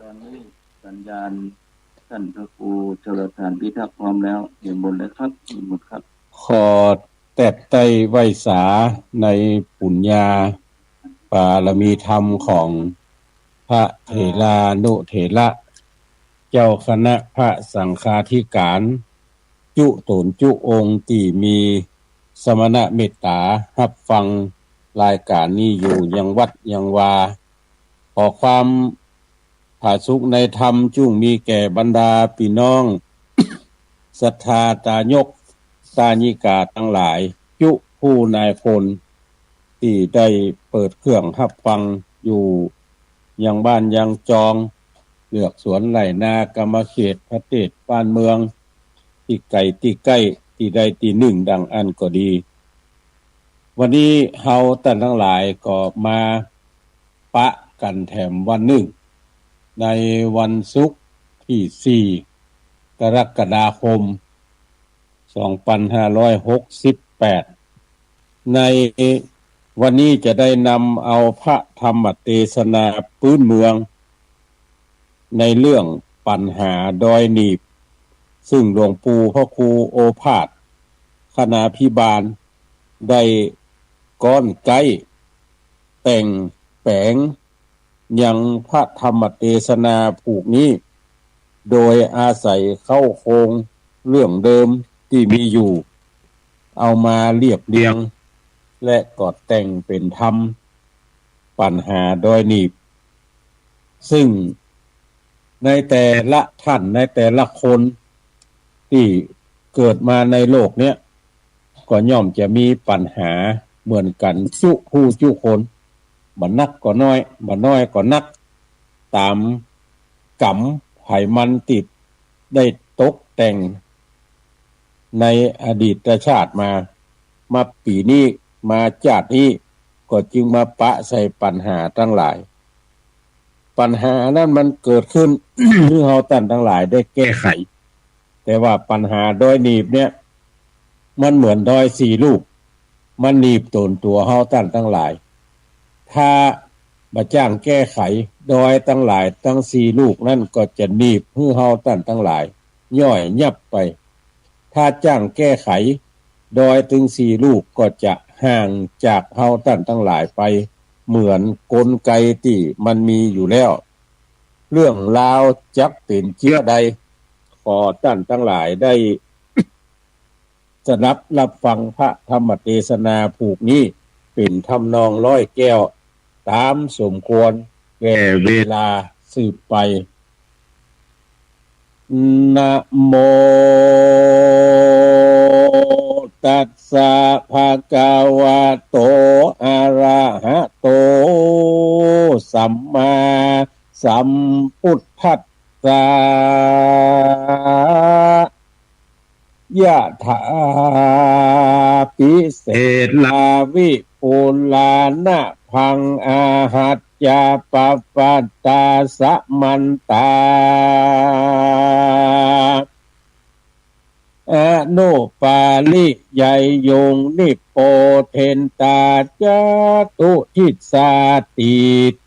ตอนนี้สัญญาณท่านพระครูชลทานพิทักษ์พร้อมแล้วเห็นบนเลยครับเห็นบนครับขอแตดไต้ไวสาในปุญญาบารมีธรรมของพระเถรานุเถระเจ้าคณะพระสังฆาธิการจุตนจุองค์ที่มีสมณะเมตตารับฟังรายการนี้อยู่ยังวัดยังวาขอความผาสุกในธรรมจุ่งมีแก่บรรดาพี่น้องศรัทธาตายกตาญิกาทั้งหลายจุผู้นายพลที่ได้เปิดเครื่องรับฟังอยู่ยังบ้านยังจองเลือกสวนไหลนากรรมเขตประเทศบ้านเมืองที่ไกลที่ใกล้ที่ใดที่หนึ่งดังอันก็ดีวันนี้เฮาท่านทั้งหลายก็มาปะกันแถมวันหนึ่งในวันศุกร์ที่4กรกฎาคม2568ในวันนี้จะได้นำเอาพระธรรมเทศนาพื้นเมืองในเรื่องปัญหาดอยหนีบซึ่งหลวงปู่พระครูโอภาสคณาภิบาลได้ก้อนไก้แต่งแปลงยังพระธรรมเทศนาผูกนี้โดยอาศัยเข้าโครงเรื่องเดิมที่มีอยู่เอามาเรียบเรียงและกอดแต่งเป็นธรรมปัญหาดอยหนีบซึ่งในแต่ละท่านในแต่ละคนที่เกิดมาในโลกเนี้ยก็ย่อมจะมีปัญหาเหมือนกันจุผู้จุคนบ่นักก็น้อยบ่น้อยก็นักตามกรรมไผมันติดได้ตกแต่งในอดีตชาติมาปีนี้มาชาตินี้ก็จึงมาปะใส่ปัญหาทั้งหลายปัญหานั้นมันเกิดขึ้น ที่เฮาท่านทั้งหลายได้แก้ไขแต่ว่าปัญหาดอยหนีบเนี่ยมันเหมือนดอย4ลูกมันหนีบตนตัวเฮาท่านทั้งหลายถ้าบ่จ้างแก้ไขดอยทั้งหลายทั้ง4ลูกนั่นก็จะหนีบให้เฮาท่านทั้งหลายย่อยยับไปถ้าจ้างแก้ไขดอยถึง4ลูกก็จะห่างจากเฮาท่านทั้งหลายไปเหมือนกลไกที่มันมีอยู่แล้วเรื่องราวจักเป็นเชื้อใดขอท่านทั้งหลายได้ สนับรับฟังพระธรรมเทศนาผูกนี้เป็นทำนองร้อยแก้วตามสมควรแก่เวลาสืบไปนะโมตัสสะภะคะวะโตอะระหะโตสัมมาสัมพุทธัสสะยะถาปิเศษลาวิปุลานะพังอาหัจจาปปัตตาสะมันตาอโนปาลิใหญ่ยงนิโปเทนตาจตุทิสาติ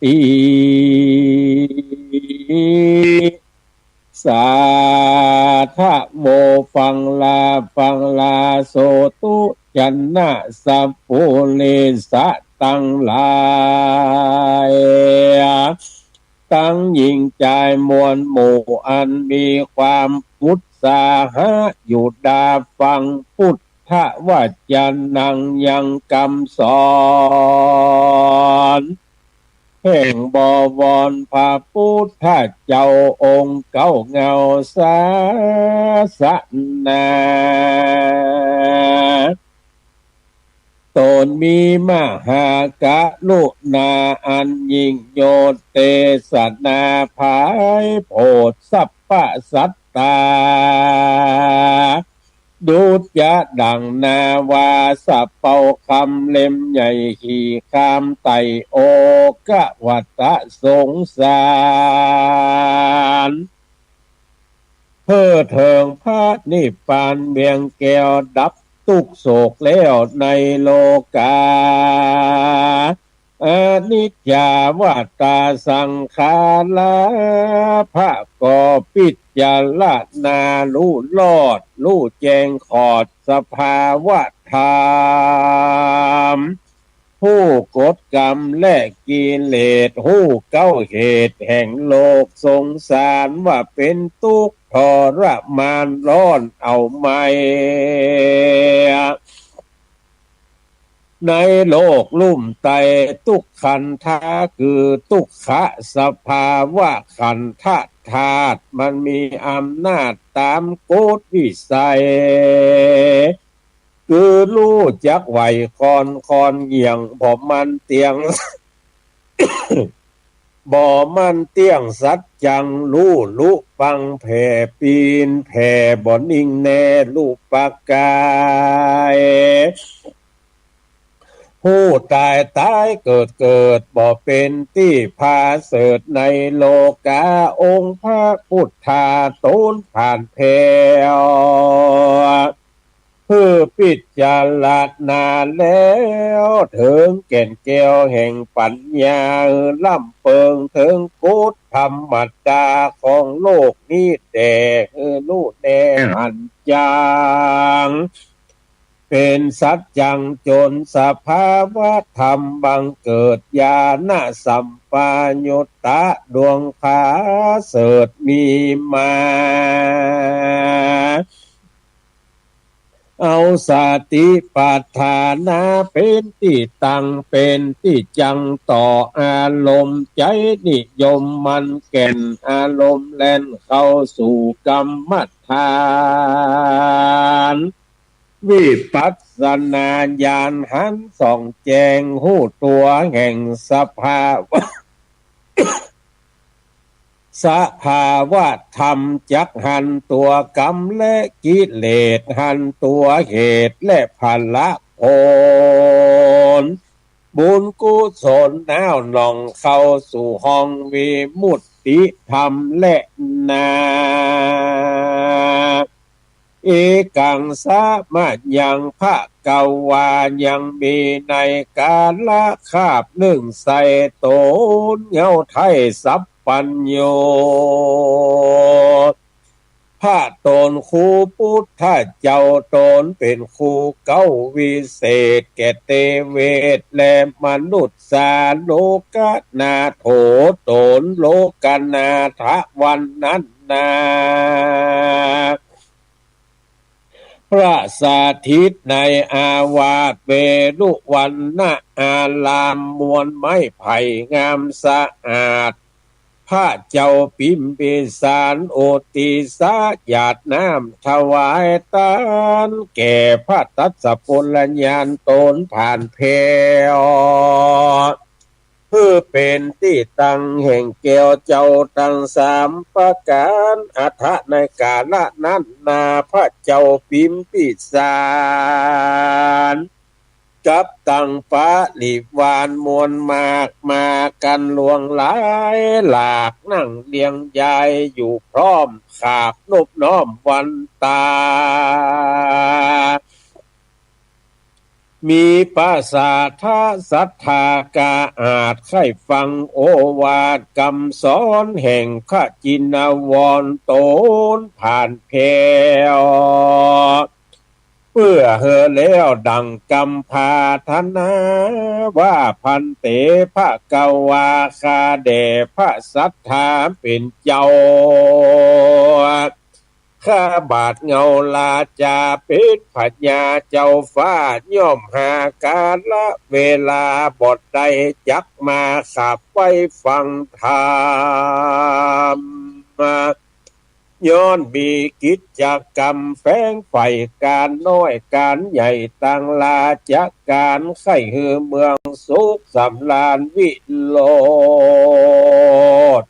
ติสาธะโมฟังลาโสตุจันนะสัพพุเลสะตั้งหลายตั้งยิ่งใจมวลหมู่อันมีความอุตสาหะอยู่ดาฟังพุทธวจนังยังคำสอนแห่งบวรพระพุทธเจ้าองค์เก่าเงาศาสนาตนมีมหากรุณาอันยิ่งโยเตสนาภายโพธิสัพพสัตตาดุจยะดังนาวาสะเป่าคำเล่มใหญ่ขี่คามไตโอกะวัตะสงสารเพื่อเถิงพระนิพพานเบียงแก้วดับทุกโศกแล้วในโลกา อนิจจาวัฏฏาสังขาราพระก็พิจารณารู้รอดรู้แจ้งขอดสภาวะธรรมผู้กฎกรรมและกิเลสผู้เก้าเหตุแห่งโลกสงสารว่าเป็นทุกข์ทรมานร้อนเอาไม่ในโลกลุ่มไตทุกขันธาคือทุกขะสภาวะขันธาตุมันมีอำนาจตามกฎวิสัยคือรู้จักไหวคอนเหี่ยงบ่มันเตียง บ่มันเตียงสัจจังรู้ปังแผ่ปีนแผ่บ่นิ่งแน่รูปปากายผู้ตายเกิดบ่เป็นที่พาเสดในโลกาองค์พระพุทธาตูนผ่านแผ่เพื่อพิจารณาแล้วถึงแก่นแก้วแห่งปัญญาล่ำเปิงถึงกุศธรรมดาของโลกนี้แต่รู้แน่หันจางเป็นสัจจังจนสภาวะธรรมบังเกิดญาณสัมปยุตตะดวงผาเสดมีมาเอาสติปัฏฐานะเป็นที่ตั้งเป็นที่จังต่ออารมณ์ใจนิยมมันแก่นอารมณ์แล่นเข้าสู่กรรมฐานวิปัสสนาญาณหันส่องแจงหูตัวแห่งสภาวะ สภาวะธรรมจักหันตัวกรรมและกิเลสหันตัวเหตุและผลผลบุญกุศลน้าวหนองเข้าสู่ห้องวิมุตติธรรมและนาเอกังสามะยังพระเกาวายังมีในกาละคาบหนึ่งใส่โตนเงาไทยสัพปัญโยพระตนครูพุทธเจ้าตนเป็นครูเก้าวิเศษแก่เตเวทและมนุษย์สาโลกนาโถตนโลกนาทะวันนั้นนาพระสาธิตในอาวาสเวรุวันนะอาลามมวลไม้ไผ่งามสะอาดพระเจ้าปิมพิสารโอติสาหยาดน้ำถวายตานแก่พระตัสสะพลญาณตนผ่านเพลเพื่อเป็นที่ตั้งแห่งแก้วเจ้าตั้งสามประการอัฏฐในกาลนั้นนาพระเจ้าปิมพิสารกับตั้งฟ้าลิวานมวลมากมากันลวงหลายหลากนั่งเลียงยายอยู่พร้อมขาบนบน้อมวันตามีภาษาท่าศรัทธากาอาจใครฟังโอวาทคำสอนแห่งขจินวรโตนผ่านเพลเพื่อเฮอแล้วดังกำพาธนาว่าพันเตพระกวาคาเดพระสัทธาเป็นเจ้าข้าบาทเงาลาจาเป็นผัญญาเจ้าฟ้าย่อมหากาละเวลาบทใดจักมาขับไปฟังธรรมย้อนมีกิจกรรมแฝงไฟการน้อยการใหญ่ต่างลาจากการไข่หือเมืองสุขสำราญวิโรจน์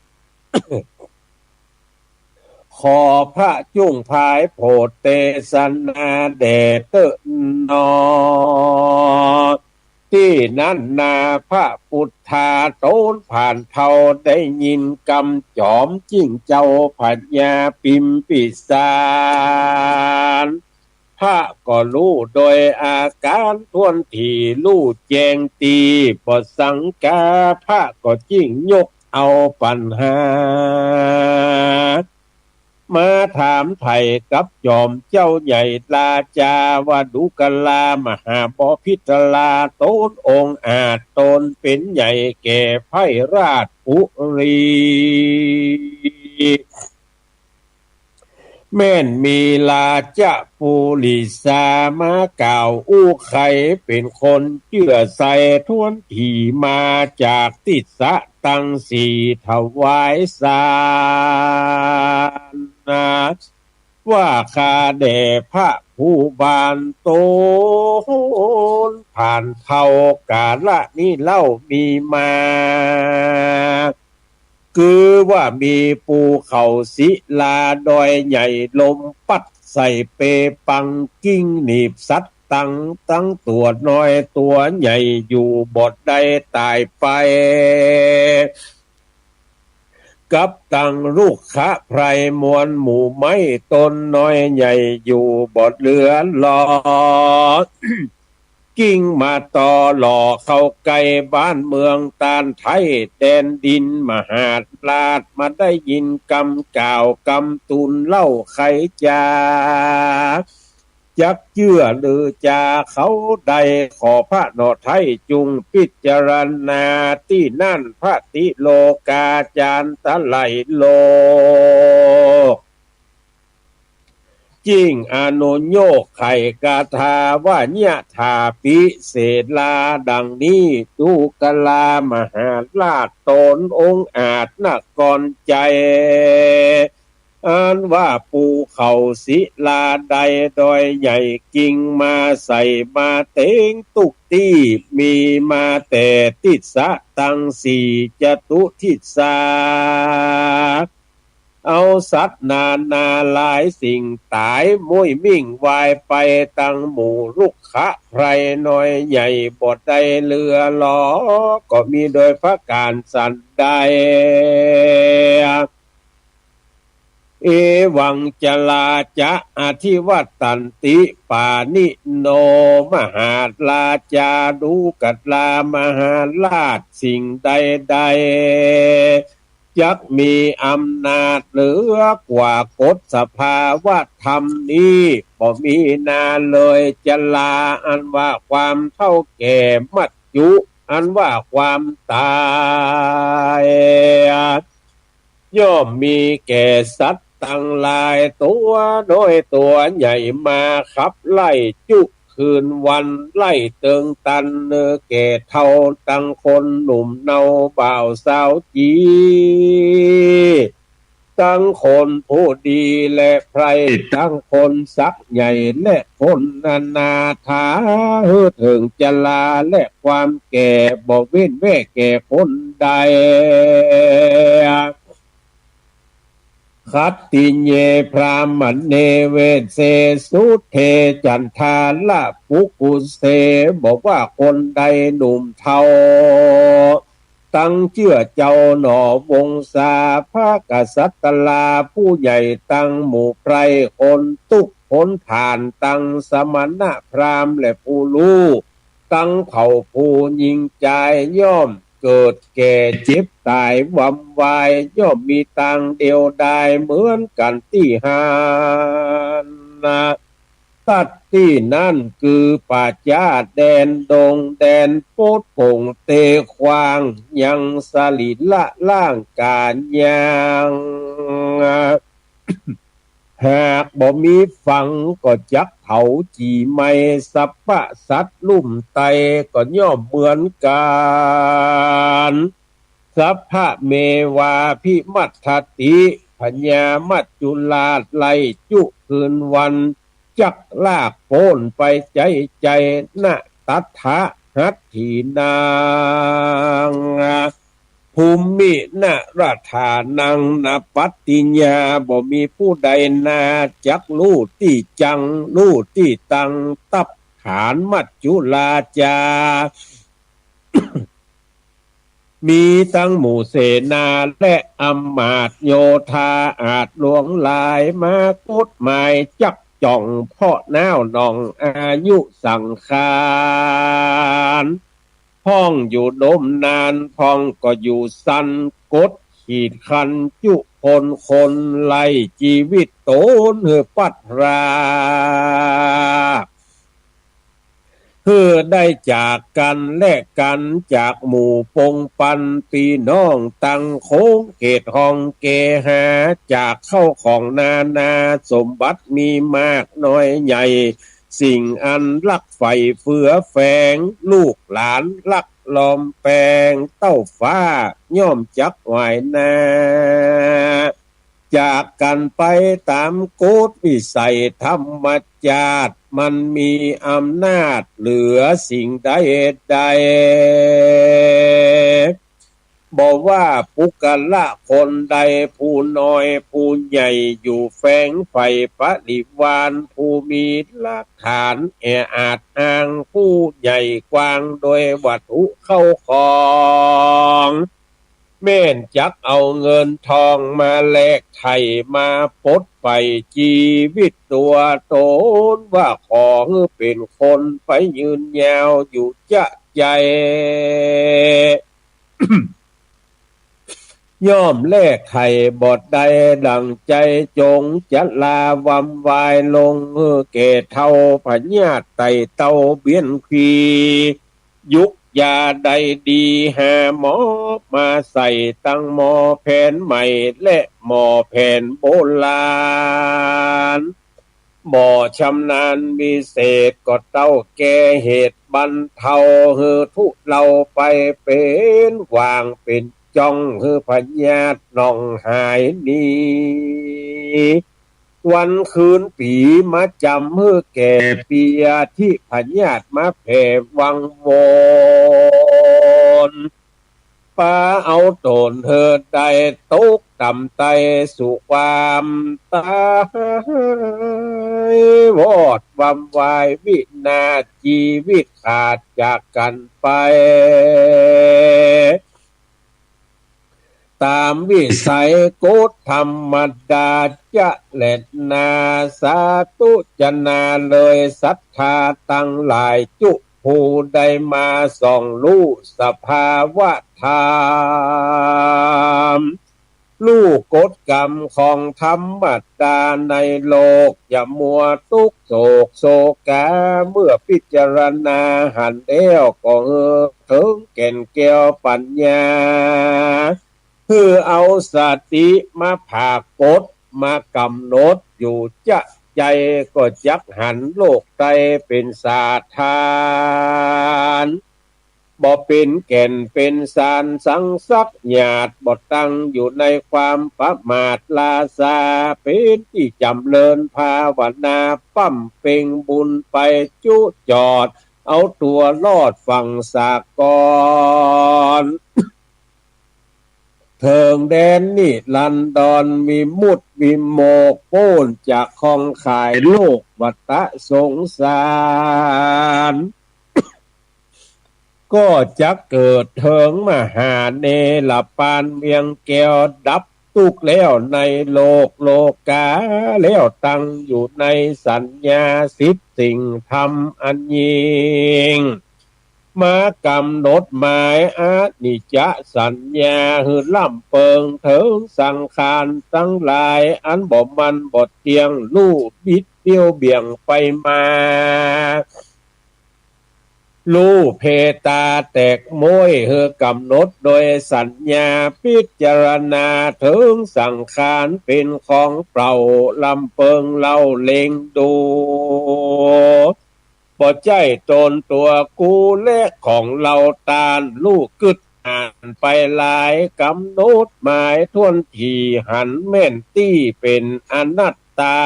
ขอพระจุงภายโพธเตสนาเดชนอที่นั่นนาพระพุทธาโตนผ่านเท่าได้ยินกำจอมจิ้งเจ้าผัญญาปิมพิสารพ ระก็รู้โดยอาการท่วนทีรู้แจงตีบ่สังกาพระก็จิ้งยกเอาปัญหามาถามไถ่กับจอมเจ้าใหญ่ลาจาว่าดุกลามหาบพิตลาโตนองค์อาจตนเป็นใหญ่แก่ไพราชปุรีแม่นมีลาจะปูลิสามากล่าวอู้ไขเป็นคนเชื่อใส่ท้วนที่มาจากติสะตังสีถวายสารนะว่าข้าแด่พระผู้บานโตนผ่านเท่ากาละนี้เล่ามีมาคือว่ามีภูเขาศิลาดอยใหญ่ลมปัดใส่เปปังกิ้งหนีบสัตว์ตั้งตัวน้อยตัวใหญ่อยู่บทใดตายไปกับตังลูกขะไพรมวลหมู่ไม้ต้นน้อยใหญ่อยู่บทเรือลอกิ้งมาต่อหล่อเข้าไกลบ้านเมืองตานไทยแดนดินมหาลาดมาได้ยินกำกล่าวกำตุนเล่าไขจาจักเชื่อหรือจาเขาใดขอพระนอไทยจุงพิจารณาที่นั่นพระติโลกาจารย์ตะไหลโลกจิ้งอนุโยคไข่กาธาว่าเนี่ยถาปิเศษลาดังนี้ดูกลามหาราชตนองค์อาจนกรใจอันว่าปูเขาศิลาใดดอยใหญ่กิ่งมาใส่มาเต็งตุกตี้มีมาแต่ติดสะตังสีจตุทิศาเอาสัตว์นาหลายสิ่งตายมุ้ยมิ่งวายไปตั้งหมู่ลูกขะไพรน้อยใหญ่บดใดเรือล้อก็มีโดยพระการสันใดเอวังจลาจะอธิวัตตันติปานิโนมหาลาจาดูกัตลามหาราชสิ่งใดจักมีอำนาจเหนือกว่ากฎสภาวะธรรมนี้บ่มีนาเลยจลาอันว่าความเท่าแก่มัจจุอันว่าความตายย่อมมีแก่สัตว์ตั้งหลายตัวโดยตัวใหญ่มาขับไล่จุคืนวันไล่เติงตันเนื้อแก่เท่าตั้งคนหนุ่มเนาบ่าวสาวจีตั้งคนผู้ดีและไพรตั้งคนสักใหญ่และคนนาถาถึงจลาและความแก่บ่เว้นแว่แก่คนใดคัตติเยพรามเนเวเสสุเทจันทาละปุกุเสบอกว่าคนใดหนุ่มเทาตั้งเชื่อเจ้าหนอวงศาพระกษัตริย์ลาผู้ใหญ่ตั้งหมู่ไพรคนตุกคนผ่านตั้งสมณะพราหมณ์และผู้รู้ตั้งเผ่าผู้ยิงใจย่อมเกิดแก่เจ็บตายวำวายย่อมมีตังเดียวดายเหมือนกันที่หานะตัดที่นั่นคือป่าจ้าแดนดงแดนโพดผงเตควางยังสลิละล่างการยังหากบ่มีฟังก็จักเผาจีไม่สัพพะสัตว์ลุ่มไตก็ย่อมเหมือนกันสัพพะเมวาพิมัตถติพญามัจจุลาไลจุคืนวันจักลากโป้นไปใจนะตัทธะหัตถีนางภูมินะราธานังนะปัตติญาบ่มีผู้ใดนาจักรู้ที่จังรู้ที่ตังตับฐานมัจจุลาจา มีทั้งหมู่เสนาและอำมาตย์โยธาอาจหลวงลายมากฎหมายจัก จ่องเพาะน้าวหนองอายุสังขารพ้องอยู่ดมนานพ้องก็อยู่สันกดขีดคันจุคนไล่ชีวิตโตนเหือปัดราคือได้จากกันแลกกันจากหมู่ปงปันปีน้องตังโค้งเขตห้องเกหาจากเข้าของนาสมบัติมีมากน้อยใหญ่สิ่งอันลักไฟเฟือแฝงลูกหลานลักลอมแปลงเต้าฟ้าย่อมจักไหวนาจากกันไปตามโกฎวิสัยธรรมชาติมันมีอำนาจเหลือสิ่งใดบอกว่าปุกละคนใดผู้น้อยผู้ใหญ่อยู่แฝงไฟปริวารผู้มีหลักฐานอาจอ้างผู้ใหญ่กว้างโดยวัตถุเข้าของแม่นจักเอาเงินทองมาแลกไถ่มาปลดไปชีวิตตัวตนว่าของเป็นคนไปยืนยาวอยู่จะใจ ย่อมแลกไข่บทใดดังใจจงจะลาวำวายลงเกเท่าพญาไต่เต้าเบียนขียุกยาใดดีหาหมอมาใส่ตั้งหมอแผนใหม่และหมอแผนโบราณบ่ชำนาญวิเศษก็เต้าแก้เหตุบรรเทาทุเราไปเป็นวางเป็นจ้องพญาติน้องหายนี้วันคืนปีมาจำแก่ปีที่พญาติมาแผ่วังวอนป้าเอาโตนเธอได้ตกต่ำไตสู่ความตายวอดวำวายวินาชีวิตขาดจากกันไปตามวิสัยโกฏธรรมดาจะเล็ดนาสาธุจนาเลยศรัทธาตั้งหลายจุผู้ได้มาส่องรู้สภาวะธรรมรู้กฎกรรมของธรรมดาในโลกอย่ามัวทุกโศกโศกาเมื่อพิจารณาหันแล้วก็ถึงแก่นแก้วปัญญาคือเอาสติมาภาคกฎมากำหนดอยู่จะใจก็จักหันโลกใจเป็นสาทานบ่เป็นแก่นเป็นสารสังสักหยาดบ่ตั้งอยู่ในความประมาทลาซาเป็นที่จำเริญภาวนาปั้มเป่งบุญไปจุจอดเอาตัวรอดฝั่งสากลเทิงแดนนี่ลันดอนมีมุดวิโมกโป้นจากคองขายโลกวัฏสงสารก็จะเกิดเทิงมหาเนรปานเมียงแก้วดับตุกแล้วในโลกาแล้วตั้งอยู่ในสัญญาสิบสิ่งธรรมอันยิ่งมากำหนดหมายอานิจจสัญญาหือล่ำเปิงเถิงสังขารทั้งหลายอันบ่มันบ่เตียงลู่บิดเบี้ยวเบี่ยงไปมาลู่เพตาแตกโมยกำหนดโดยสัญญาพิจารณาถึงสังขารเป็นของเปล่าลำเปิงเล่าเล็งดูบ่ใจตนตัวกูและของเราตาลลูกกึดอ่านไปหลายกำหนดหมายทวนที่หันแม่นตี้เป็นอนัตตา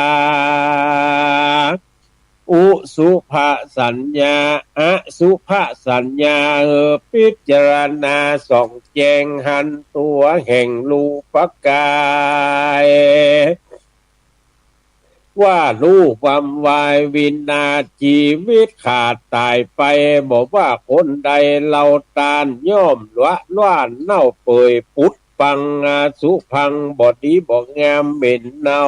อุสุภสัญญาอสุภสัญญาพิจารณาส่องแจงหันตัวแห่งรูปกายว่ารูปวำวายวินาชีวิตขาดตายไปบอกว่าคนใดเราตานย่อมละล้านเน่าเปื่อยปุดปังสุพังบอดีบอกงามเหม็นเน่า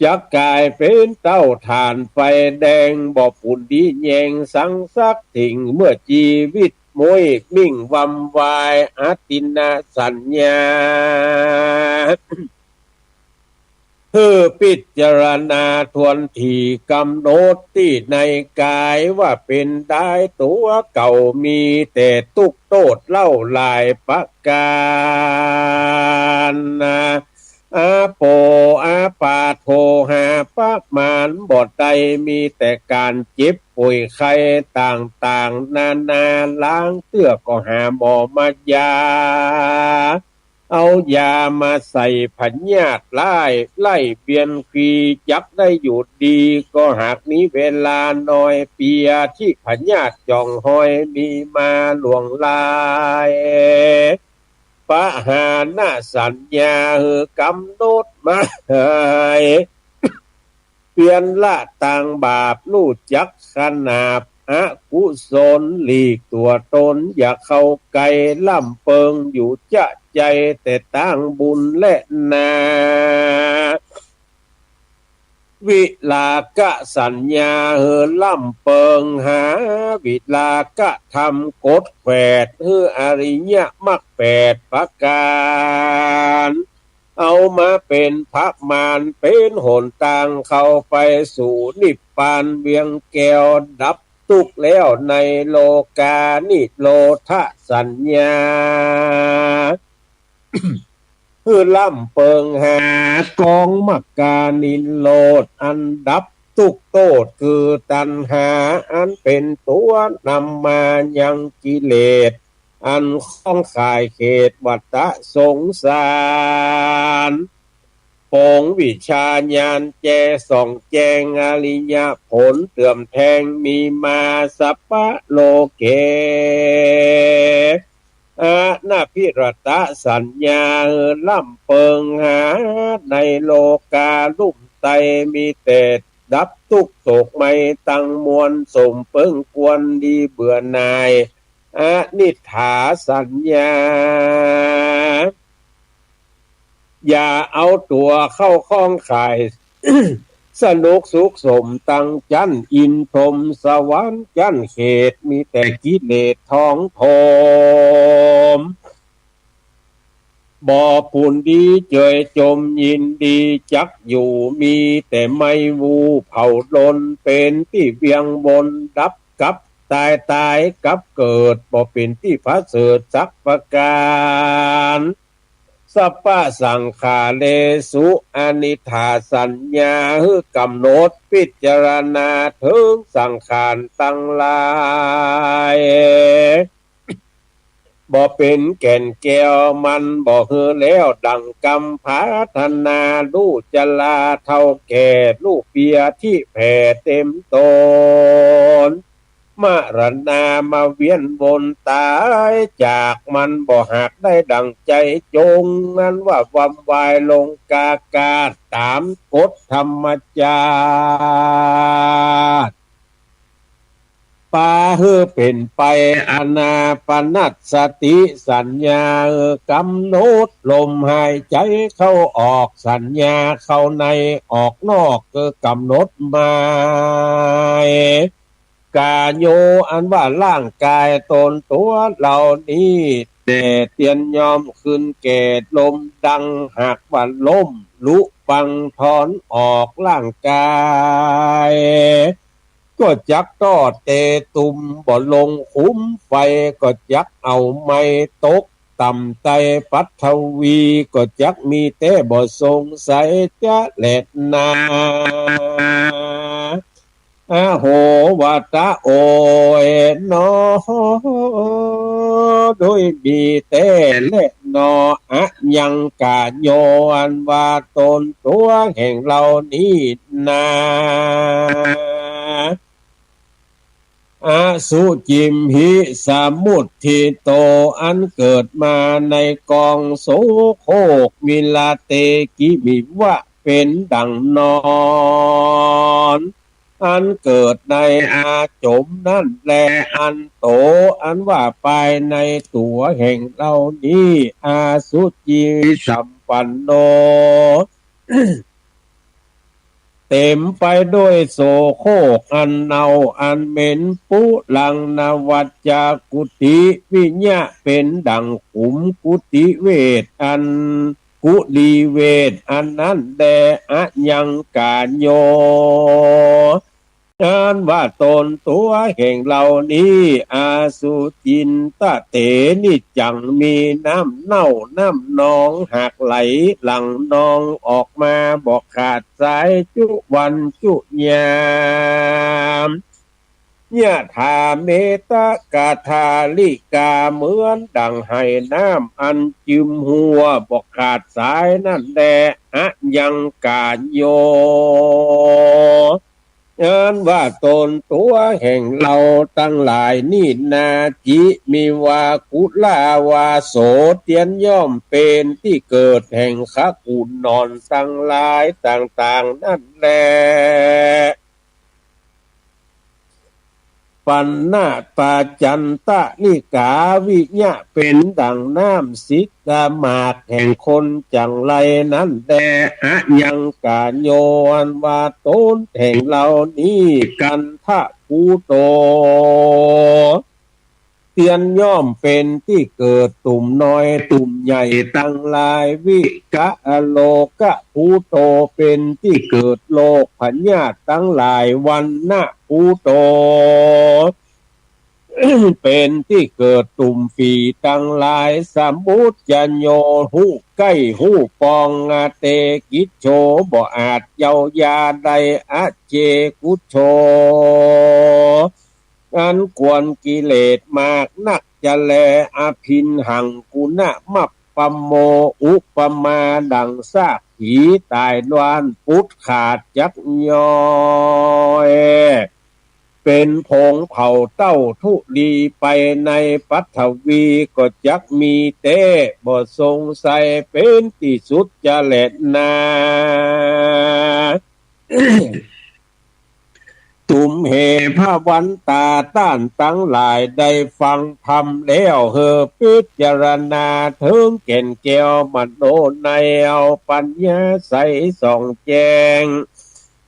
จะกลายเป็นเต้าถ่านไฟแดงบ่ฝุ่นดีแยงสังสักถิงเมื่อชีวิตมวยมิ่งวำวายอาตินาสัญญาคือพิจารณาทวนที่กำหนดที่ในกายว่าเป็นได้ตัวเก่ามีแต่ตุกโตดเล่าลายประการอาโปอาปาโทหาปะมานบอดใดมีแต่การเจ็บป่วยไข้ต่างๆนานาล้างเตื้อก็หาหมอมายาเอายามาใส่ผัญญาตไล่เปลี่ยนคีจักได้อยู่ดีก็หากนี้เวลาน้อยเปียที่ผัญญาตจ่องหอยมีมาหลวงลายปะหานาสัญญาเหือกำหนดมาเปลี่ยนละต่างบาปรู้จักขนาบอกุศลหลีกตัวตนอย่าเข้าไกลล่ำเปิงอยู่จะใจแต่ตั้งบุญและนาวิลากะสัญญาเฮือล่ำเปิงหาวิลากะทำกฎแปดเฮืออริยมรรคแปดประการเอามาเป็นพระมารเป็นหนทางเข้าไปสู่นิพพานเวียงแก้วดับทุกข์แล้วในโลกานิโรธสัญญา คือล่ำเปิงหากองมักกานิโรธอันดับทุกข์โทษคือตัณหาอันเป็นตัวนำมายังกิเลสอันข้องข่ายเขตวัฏสงสารปองวิชาญาณแจส่องแจงอริยผลเตื่อมแทงมีมาสัพพะโลเกนาพิรตะสัญญาล่ำเปิงหาในโลกาลุ่มไตมีแต่ดับทุกโศกไม่ตั้งมวลสมเปิงกวนดีเบื่อหน่ายนิถาสัญญาอย่าเอาตัวเข้าข้องข่าย สนุกสุขสมตั้งจันอินพรหมสวรรค์จันเขตมีแต่กิเลสท้องโถมบ่อปุ่นดีเจยจมยินดีจักอยู่มีแต่ไม่วูเผาลนเป็นที่เวียงบนดับกับตายกับเกิดบ่เป็นที่พระเสริฐสักประการสัพพะสังขาเลสุอนิธาสัญญาหือกำหนดพิจารณาถึงสังขารตั้งหลายบ่เป็นแก่นแก้วมันบ่เฮือแล้วดังกำพาธนาลูกจลาเท่าแก่ลูกเปียที่แผ่เต็มตนมรณามาเวียนวนตายจากมันบ่หักได้ดังใจจงนั้นว่าวำวายลงกากาตามกฎธรรมชาติปาเฮือเป็นไปอนาปนัสสติสัญญากำหนดลมหายใจเข้าออกสัญญาเข้าในออกนอกคือกำหนดหมายกาโยอันว่าร่างกายตนตัวเหล่านี้แต่เตียนยอมขึ้นแก่ลมดังหากว่าลมลุปังถอนออกร่างกายก็จักตอดเตตุมบ่ลงคุ้มไฟก็จักเอาไม้ตกต่ำไตปัทวีก็จักมีแต่บ่สงสัยจะแลดนาโหวัตะโอยนอโดยมีแต่และนอยังกาโยอันว่าตนตัวแห่งเรานี้นาสุจิมหิสามุทธิโตอันเกิดมาในกองโสโคกวิลาเตกิมิวะเป็นดังนอนอันเกิดในอาจมนั่นแลอันโตอันว่าไปในตัวแห่งเรานี้อาสุจิสัมปันโน เต็มไปด้วยโสโครกอันเนาอันเหม็นปุลังนวัจจากกุฏิวิญญาเป็นดังขุมกุฏิเวทอันกุลีเวทอันนั้นแดอะยังกาโยนั้นว่าตนตัวแห่งเหล่านี้อาสุจินตะเตนิจังมีน้ำเน่าน้ำนองหักไหลหลังนองออกมาบอกขาดสายจุวันจุยามยะถาเมตกาธาลิกาเหมือนดังให้น้ำอันจึมหัวบอกขาดสายนั่นแหละอะยังกาโยว่าตนตัวแห่งเราตั้งหลายนี่นาจิมีวากุลาวาโสเตียนย่อมเป็นที่เกิดแห่งขกุนนอนตั้งหลายต่างๆนั่นแหละปันนาปาจันตะนิกาวิญญาเป็นดังน้ำสิกามาดแห่งคนจังไรนั้นแดอะยังกาโยนว่าตนแห่งเรานี้กันทะกูโตเตียนย่อมเป็นที่เกิดตุ่มน้อยตุ่มใหญ่ตั้งหลายวิกะโลกะภูโตเป็นที่เกิดโลกพญาติตั้งหลายวันนะภูโตเป็นที่เกิดตุ่มฝีตั้งหลายสมุจจโยหูใกล้หูปองอาเตกิจโชบ่อาจเยายาใดอะเจกุโชอันกวนกิเลสมากนักจะแลอภินหังกุณะมัปปโมอุปมาดังซากผีตายดวนปุดขาดจักย้อยเป็นผงเผาเต้าทุลีไปในปัทวีก็จักมีเต้บ่สงสัยเป็นที่สุดจะแหลนา ตุมเหพระวันตาต้านตั้งหลายได้ฟังธรรมแล้วเฮอพิจารณาถึงแก่นแก้วมโนในเอาปัญญาใสส่องแจง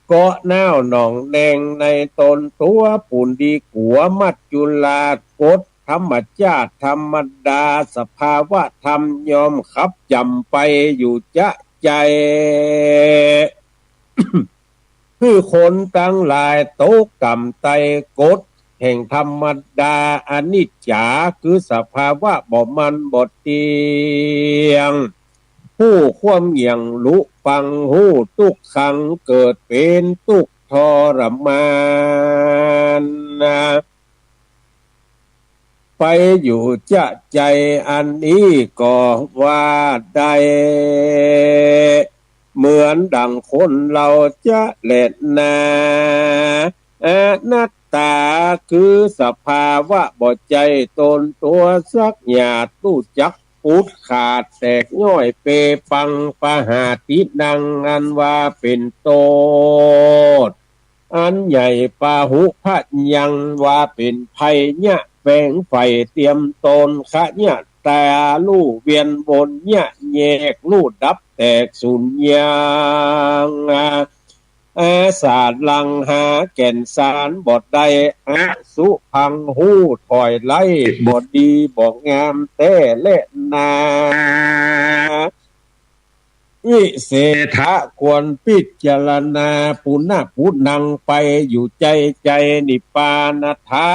เกาะแนวหนองแดงในตนตัวปุ่นดีกัวมัจจุลากฎธรรมชาติธรรมดาสภาวะธรรมยอมขับจำไปอยู่จะใจ คือคนตั้งหลายโตกรรมไตกฎแห่งธรรมดาอนิจจาคือสภาวะบ่มันบ่เที่ยงผู้ความเหี่ยงลุฟังหูทุกขังเกิดเป็นทุกข์ทรมานไปอยู่จะใจอันนี้ก็ว่าได้เหมือนดังคนเราจะเล่นนาอนัตตาคือสภาวะบ่ใจตนตัวสักหยาดตู้จักปุดขาดแตกย่อยเปฟังปะหาตินังอันว่าเป็นโตดอันใหญ่ปาหุพะยังว่าเป็นภัยเนี่ยแฝงไฟเตรียมตนขะเนี่ยแต่ลู่เวียนบนเนี่ยแยกลู่ดับแตกสุญญางอาศาสตร์ลังหาแก่นสารบทใดอะสุพังหูถอยไล่บทดีบอกงามแต่เละนาวิเศษะควรพิจารณาปุณณะปุนังไปอยู่ใจใจนิพพานทะ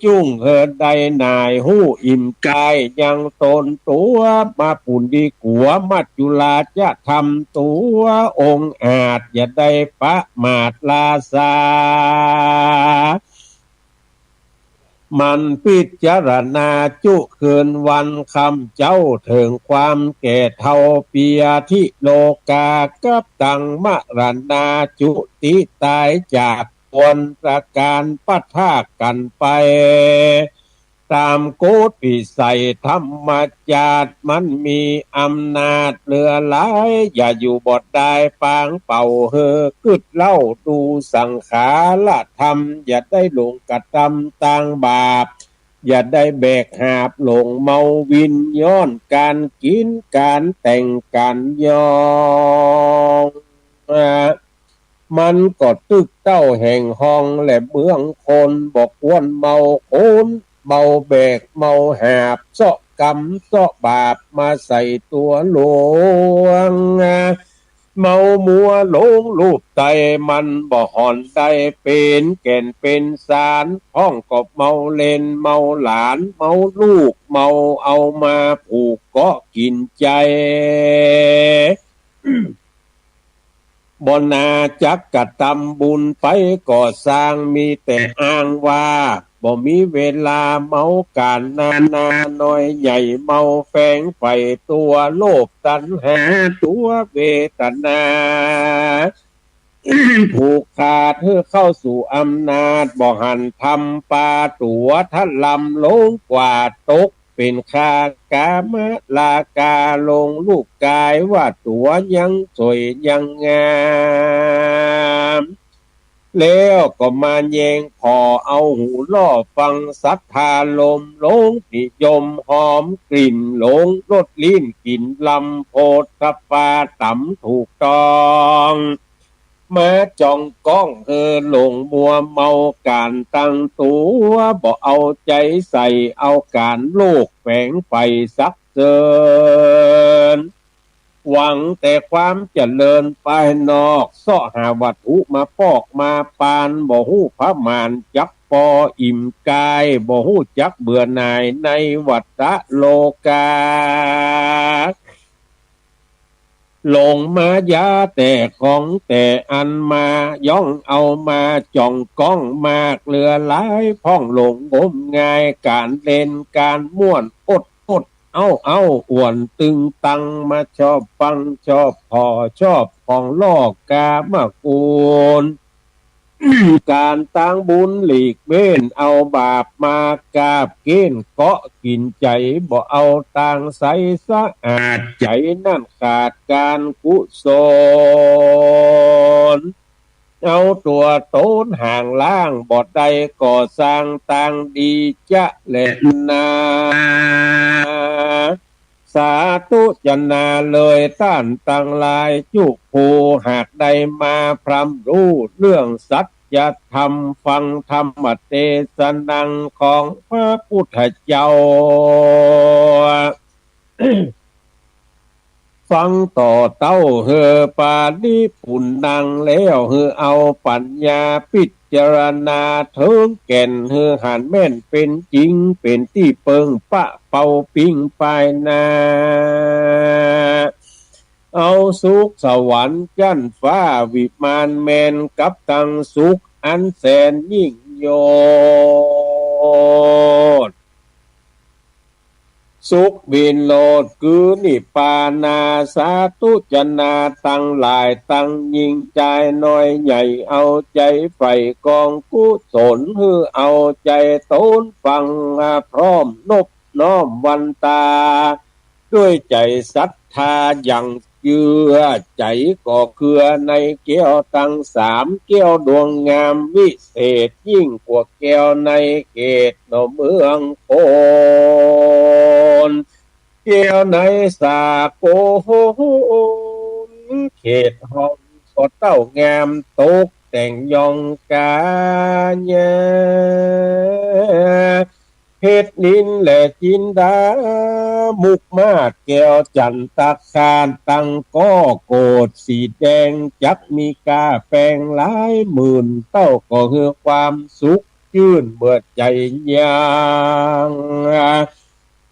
จุ่งเฮิดใดนายหู้อิ่มกายยังตนตัวมาปุ่นดีกัวมัจจุลาจะทำตัวองค์อาจอย่าได้ปะมาดลาสามันพิจารณาจุคืนวันคำเจ้าถึงความแก่เท่าเปียทิโลกากับตังมรณาจุติตายจากคนประการปัทากันไปตามโกฎปิใส่ธรรมจาตมันมีอำนาจเหลือหลายอย่าอยู่บทได้ปางเป่าเฮอกึดเล่าดูสังขารธรรมอย่าได้หลงกระทำต่างบาปอย่าได้แบกหาบหลงเมาวินย้อนการกินการแต่งการยอง มันก็ตึกเต้าแห่งห้องและเมืองคนบอกวนเมาโคนเมาแบกเมาหาบเสาะกรรมเสาะบาปมาใส่ตัวหลวงเมามัวหลงรูปใจมันบ่หอนใจเป็นแก่นเป็นสารห้องก็เมาเล่นเมาหลานเมาลูกเมาเอามาผูกเกาะกินใจบนนาจักกะทำบุญไปก่อสร้างมีแต่อ้างว่าบ่มีเวลาเมาการนาน้อยใหญ่เมาแฝงไฟตัวโลภตัณหาตัวเวทนาผูกขาดเพื่อเข้าสู่อำนาจบ่หันทำปาตัวทัดลำลงกว่าตกเป็นคากามลากาลงลูกกายว่าตัวยังสวยยังงามแล้วก็มาแยงพอเอาหูล่อฟังศรัทธาลมลงนิยมหอมกลิ่นหลงรสลิ้นกลิ่นลำโพธปาต่ำถูกต้องมาจ้องก้องหลงมัวเมาการตั้งตัวบ่เอาใจใส่เอาการโลกแฝงไฟซักเจินหวังแต่ความเจริญภายนอกเสาะหาวัตถุมาปอกมาปานบ่ฮู้พระมานจักปออิ่มกายบ่ฮู้จักเบื่อหน่ายในวัฏโลกาหลงมายาแต่ของแต่อันมาย่องเอามาจ่องก้องมากเลือหลายพ่องหลงงมงายการเล่นการม่วนอดเอาอ้วนตึงตังมาชอบฟังชอบพอชอบของลอกกามากูล การตั้งบุญหลีกเว้นเอาบาปมากาบเกณฑ์เกาะกินใจบ่เอาต่างใสสะอาดใจนั่นขาดการกุศลเอาตัวโตนห่างล่างบ่ได้ก่อสร้างต่างดีจะแหละนาสาธุจนาเลยต้านต่างลายจุภูหากได้มาพรำรู้เรื่องสัจจะธรรมฟังธรรมเทศนังของพระพุทธเจ้า ฟังต่อเต้าเฮอปาดิปุ่นนังแล้วเฮอเอาปัญญาพิจารณาถึงแก่นเฮอหันแม่นเป็นจริงเป็นที่เปิงปะเป่าปิงปลายนาเอาสุขสวรรค์จันฟ้าวิมานแมนกับตังสุขอันแสนยิ่งโยดสุขบินโลดคือนิพพานาสาธุจนาตั้งหลายตั้งยิ่งใจน้อยใหญ่เอาใจไฟกองกุศลฮือเอาใจโตนฟังพร้อมนบน้อมวันตาด้วยใจศรัทธาอย่างเชื่อใจก่อเครือในแก้วตั้งสามแก้วดวงงามวิเศษยิ่งกว่าแก้วในเขตเมืองโคนแก้วในสากลเขตห้องก็เต้างามตกแต่งยองกาเนเพชรนินและจินดามุกมาดแก้วจันตะคารตั้งก็โกดสีแดงจักมีกาแปลงหลายหมื่นเต้าก็คือความสุขชื่นเบิดใจยาง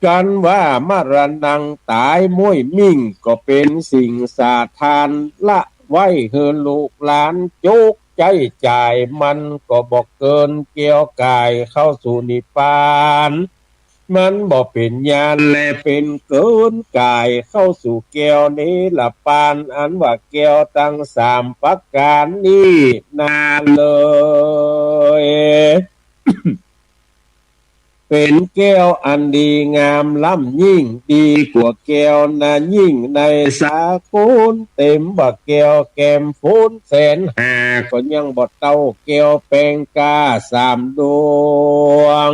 กันว่ามรณังตายม้วยมิ่งก็เป็นสิ่งสาทานละไว้เฮอลูกหลานโจกใจจ่ายมันก็บอกเกินเกี่ยวกายเข้าสู่นิพพานมันบอกเป็นญาณและเป็นเกินกายเข้าสู่แก้วนี้ละปานอันว่าแก้วตั้งสามประการนี้นานเลยเป็นแก้วอันดีงามล้ำยิ่งดีกว่าแก้วนายิ่งในสากลเต็มบ่แก้วแก้มฟูนแสนหาก็ยังบ่เต้าแก้วแปงกาสามดวง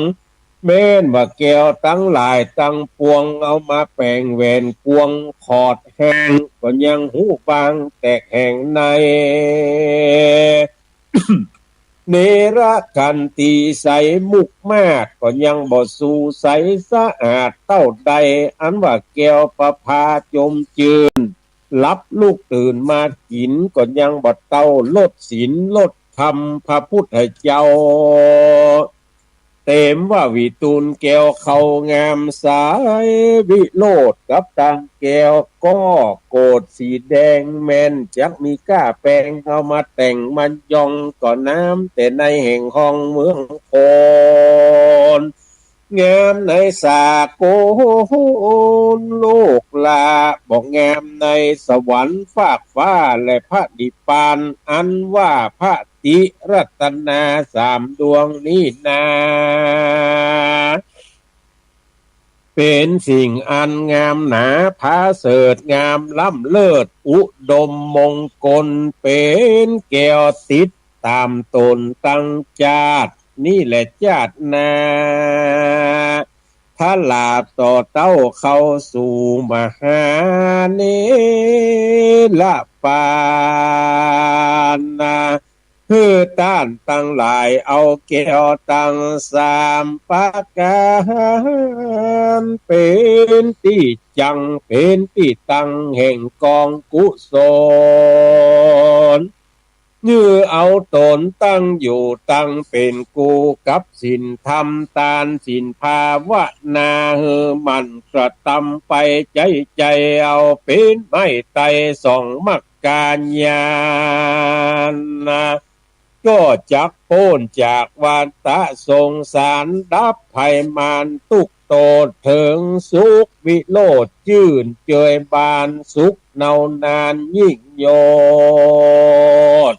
แม้นว่าแก้วตั้งหลายตั้งปวงเอามาแปลงแหวนกวงขอดแห้งก็ยังหูบางแตกแห่งใน เนรกันตีใสมุกมากก็ยังบ่สู่ใสสะอาดเต้าใดอันว่าแก้วประพาจมจืนรับลูกตื่นมากินก็ยังบ่เต้าลดศีลลดธรรมพระพุทธเจ้าเต็มว่าวิตูลแก้วเขางามสายวิโรธกับตังแก้วก็โกดสีแดงแม่นจักมีก้าแปลงเอามาแต่งมันยองก่อนน้ำแต่ในแห่งห้องเมืองโคนงามในสากลโลกลาบอกงามในสวรรค์ฟากฟ้าและพระนิพพานอันว่าพระติรัตนาสามดวงนี้นาเป็นสิ่งอันงามหนาผาเสริฐงามล้ำเลิศอุดมมงคลเป็นแก้วติดตามตนตั้งจาดนี่แหละจาดนาถ้าลาบต่อเต้าเข้าสู่มหาเนรปานนาคือต้านตั้งหลายเอาแก้วตั้งสามประการเป็นที่จังเป็นที่ตั้งแห่งกองกุศลยื้อเอาตนตั้งอยู่ตั้งเป็นกูกับศีลธรรมตานศีลภาวนาเฮอมันกระทำไปใจเอาเป็นไม่ไตส่องมักการญาณก็จักโพ้นจากวาตะสงสารดับภัยมานทุกโตถึงสุขวิโรจน์จื่นเจยบานสุขเนานานยิ่งโยด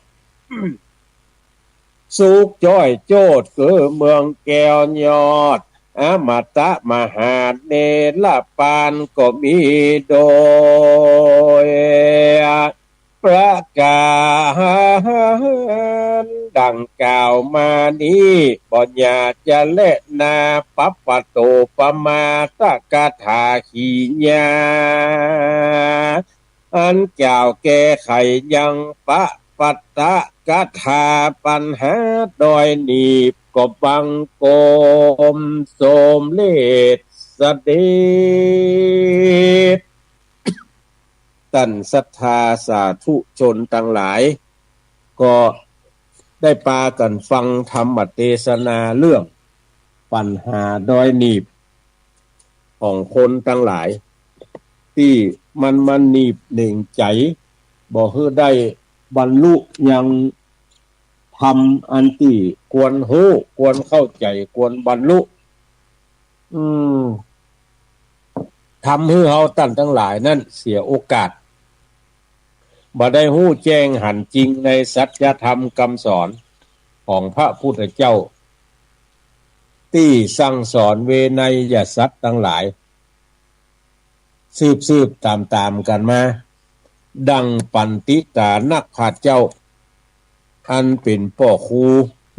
สุขจ้อยโจดเกือเมืองแก้วยอดอมตะมหาเนรปานก็มีโดยประกาศดังกล่าวมานี้บ่อยากจะเละนาปัปปะโตปมาตะกถาขีญาอันกล่าวแก้ไขยังปะปัตตะกถาปัญหาโดยนีบก็บังโกมโสมเลศเสด็จตันศรัทธาสาธุชนทั้งหลายก็ได้ปากันฟังธรรมเทศนาเรื่องปัญหาโดยนีบของคนทั้งหลายที่มันหนีบหนึ่งใจบอกให้ได้บรรลุยังทำอันที่ควรรู้ควรเข้าใจควรบรรลุทำให้เราตั้งทั้งหลายนั่นเสียโอกาสบ่ได้รู้แจ้งหันจริงในสัจธรรมคำสอนของพระพุทธเจ้าที่สั่งสอนเวไนยสัตว์ทั้งหลายสืบตามกันมาดังปันติกานักพาเจ้าอันเป็นพ่อครู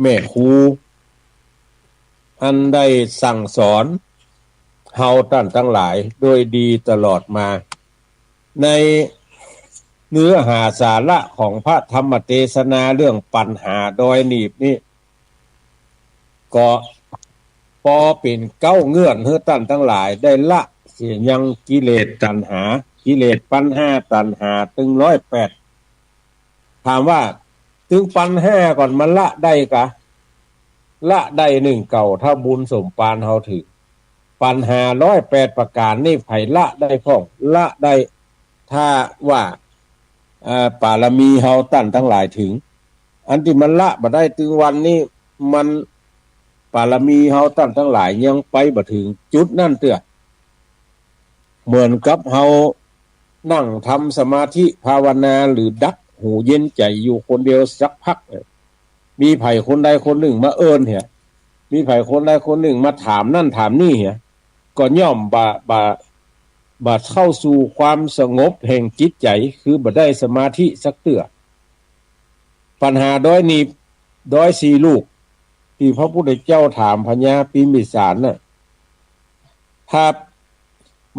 แม่ครูอันได้สั่งสอนเฮาท่านทั้งหลายโดยดีตลอดมาในเนื้อหาสาระของพระธรรมเทศนาเรื่องปัญหาโดยนีบนี่ก็พอเป็นเก้าเงื่อนให้ท่านทั้งหลายได้ละเสียยังกิเลสตัณหากิเลสปัญหาตัณหาถึง108ถามว่าถึงปัญหาก่อนมันละได้กะละได้หนึ่งเก่าถ้าบุญสมปานเฮาถึงปัญหา108ประการนี่ไผละได้พ้องละได้ถ้าว่าปารมีเฮาตั้นทั้งหลายถึงอันที่มันละบ่ได้ถึงวันนี้มันปารมีเฮาตั้นทั้งหลายยังไปบ่ถึงจุดนั่นเตื้อเหมือนกับเฮานั่งทำสมาธิภาวนาหรือดักหูเย็นใจอยู่คนเดียวสักพักมีไผคนใดคนหนึ่งมาเอิ้นเหียมีไผคนใดคนหนึ่งมาถามนั่นถามนี่เหียก็ย่อมบ่เข้าสู่ความสงบแห่งจิตใจคือบ่ได้สมาธิสักเตื้อปัญหาด้อยนี้ด้อย4ลูก ที่พระพุทธเจ้าถามพญาพิมพิสารน่ะถ้า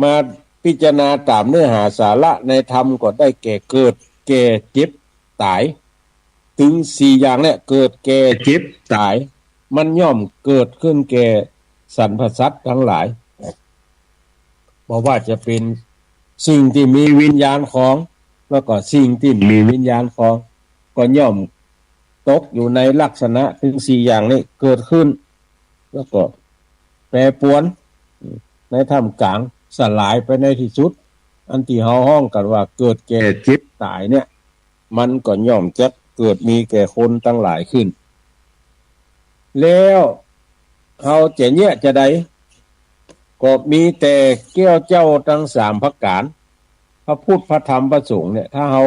มาพิจารณาตามเนื้อหาสาระในธรรมก็ได้แก่เกิดแก่เจ็บตายถึง4อย่างเนี่ยเกิดแก่เจ็บตายมันย่อมเกิดขึ้นแก่สรรพสัตว์ทั้งหลายบอกว่าจะเป็นสิ่งที่มีวิญญาณของแล้วก็สิ่งที่มีวิญญาณของก็ย่อมตกอยู่ในลักษณะถึง4อย่างนี้เกิดขึ้นแล้วก็แปรปรวนในท่ามกลางสลายไปในที่สุดอันที่เฮาฮ้องกันว่าเกิดแก่เจ็บตายเนี่ยมันก็ย่อมจะเกิดมีแก่คนทั้งหลายขึ้นแล้วเฮาจะเนี่ยจะใดก็มีแต่แก้วเจ้าทั้ง3ประการพระพุทธพระธรรมพระสงฆ์เนี่ยถ้าเฮา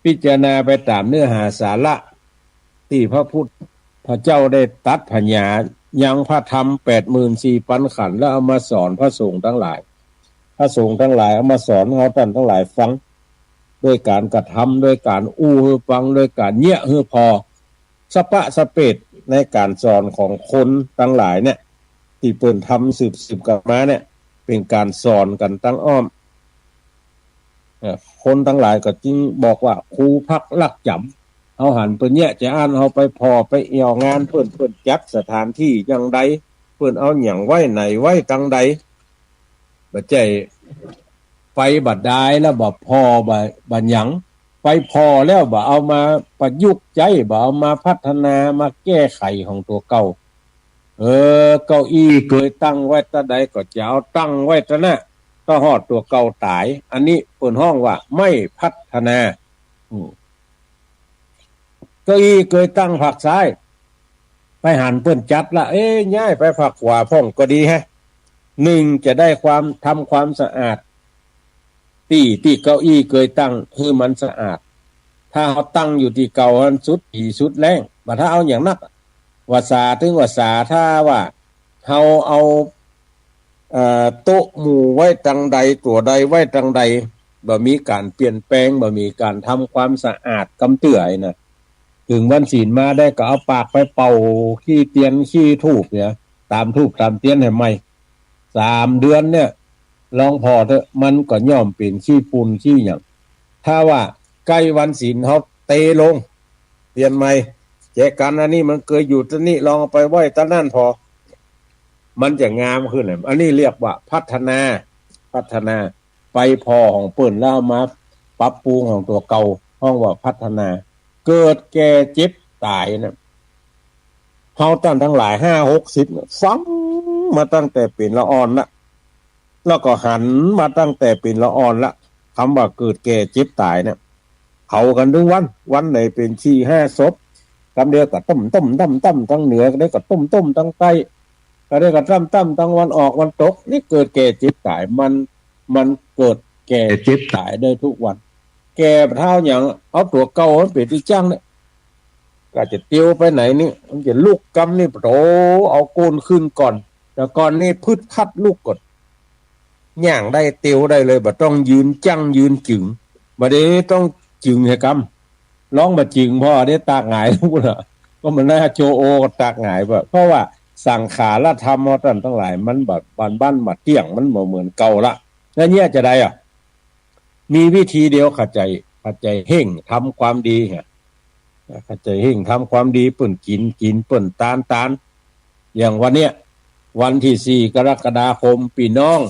พิจารณาไปตามเนื้อหาสาระที่พระพุทธพระเจ้าได้ตรัสพญายังพระธรรม 84,000 ขันธ์แล้วเอามาสอนพระสงฆ์ทั้งหลายพระสงฆ์ทั้งหลายเอามาสอนเฮาท่านทั้งหลายฟังด้วยการกระทำด้วยการอู้ให้ฟังด้วยการเนี้ยให้พอสปะสะเปดในการสอนของคนทั้งหลายเนี่ยที่เปิ้นทำสืบกันมาเนี่ยเป็นการสอนกันตั้งอ้อมคนทั้งหลายก็จึงบอกว่าครูพักลักจำเอาหันเปิ้นเนี่ยจะอ่านเอาไปพอไปเอี่ยวงานเปิ้นจัดสถานที่จังใดเปิ้นเอาหยังไว้ไหนไว้จังใดบ่ใจไปบัดดายแล้วบ่พอบ่หยังไปพอแล้วบ่เอามาประยุกต์ใจบ่เอามาพัฒนามาแก้ไขของตัวเก่าเก้าอี้เคยตั้งไว้ตะใดก็จะเอาตั้งไว้ตะนะถ้าฮอดตัวเก่าตายอันนี้เปิ้นฮ้องว่าไม่พัฒนาเก้าอี้เคยตั้งผักซ้ายไปหันเปิ้นจัดละย้ายไปผักขวาพ่องก็ดีฮะ1จะได้ความทำความสะอาดที่เก้าอี้เคยตั้งคือมันสะอาดถ้าเฮาตั้งอยู่ที่เก่าอันสุดอีสุดแรงบ่ถ้าเอาอย่างนักว่าสาถึงว่าสาถ้าว่าเฮาเอาโต๊ะหมู่ไว้ตังใดตัวใดไว้ตังใดบ่มีการเปลี่ยนแปลงบ่มีการทำความสะอาดกำเตื่อยนะถึงวันศีลมาได้ก็เอาปากไปเป่าขี้เตียนขี้ธูปเนี่ยตามธูปตามเตียนให้ใหม่3เดือนเนี่ยลองพอเถอะมันก็ย่อมเป็นขี้ฝุ่นขี้หยังถ้าว่าใกล้วันศีลเฮาเตลงเปลี่ยนใหม่แจกันอันนี้มันเคยอยู่ตรงนี้ลองเอาไปไว้ตรงนั้นพอมันจะงามขึ้นอันนี้เรียกว่าพัฒนาไปพอของเปิ้นแล้วมาปรับปรุงของตัวเก่าห้องว่าพัฒนาเกิดแก่เจ็บตายนะเฮาตั้งทั้งหลาย5-60ฟังมาตั้งแต่เป็นละอ่อนละแล้วก็หันมาตั้งแต่เป็นละอ่อนละคำว่าเกิดแก่เจ็บตายเนี่ยเขากันทุกวันไหนเป็นที่5ศพคำเดียวก็ต้มทั้งเหนือก็ได้ก็ต้มทั้งใต้ก็ได้ก็ต้มทั้งวันออกวันตกนี่เกิดแก่เจ็บตายมันเกิดแก่เจ็บตายได้ทุกวันแก่เท่าอย่างเอาตัวเก่ามันเป็นที่จ้างเนี่ยก็จะเตียวไปไหนนี่มันจะลูกกำนี่โตเอาโกนขึ้นก่อนแต่ก่อนนี่พืชคัดลูกกดย่างได้เตียวได้เลยบ่ต้องยืนจังยืนจึงบ่ได้ต้องจึงให้กำร้องมาจึงพ่อได้ตากหงายทุกคนก็มันน่าโจโอก็ตากหงายเพราะว่าสังขารธรรมท่านทั้งหลายมันแบบบ้านมาเที่ยงมันบ่เหมือนเก่าละแล้วเนี่ยจะได้มีวิธีเดียวขัดใจเฮ่งทำความดีฮะขัดใจเฮ่งทำความดีเปิ้นกินเปิ้นตานอย่างวันเนี้ยวันที่4 กรกฎาคมพี่น้อง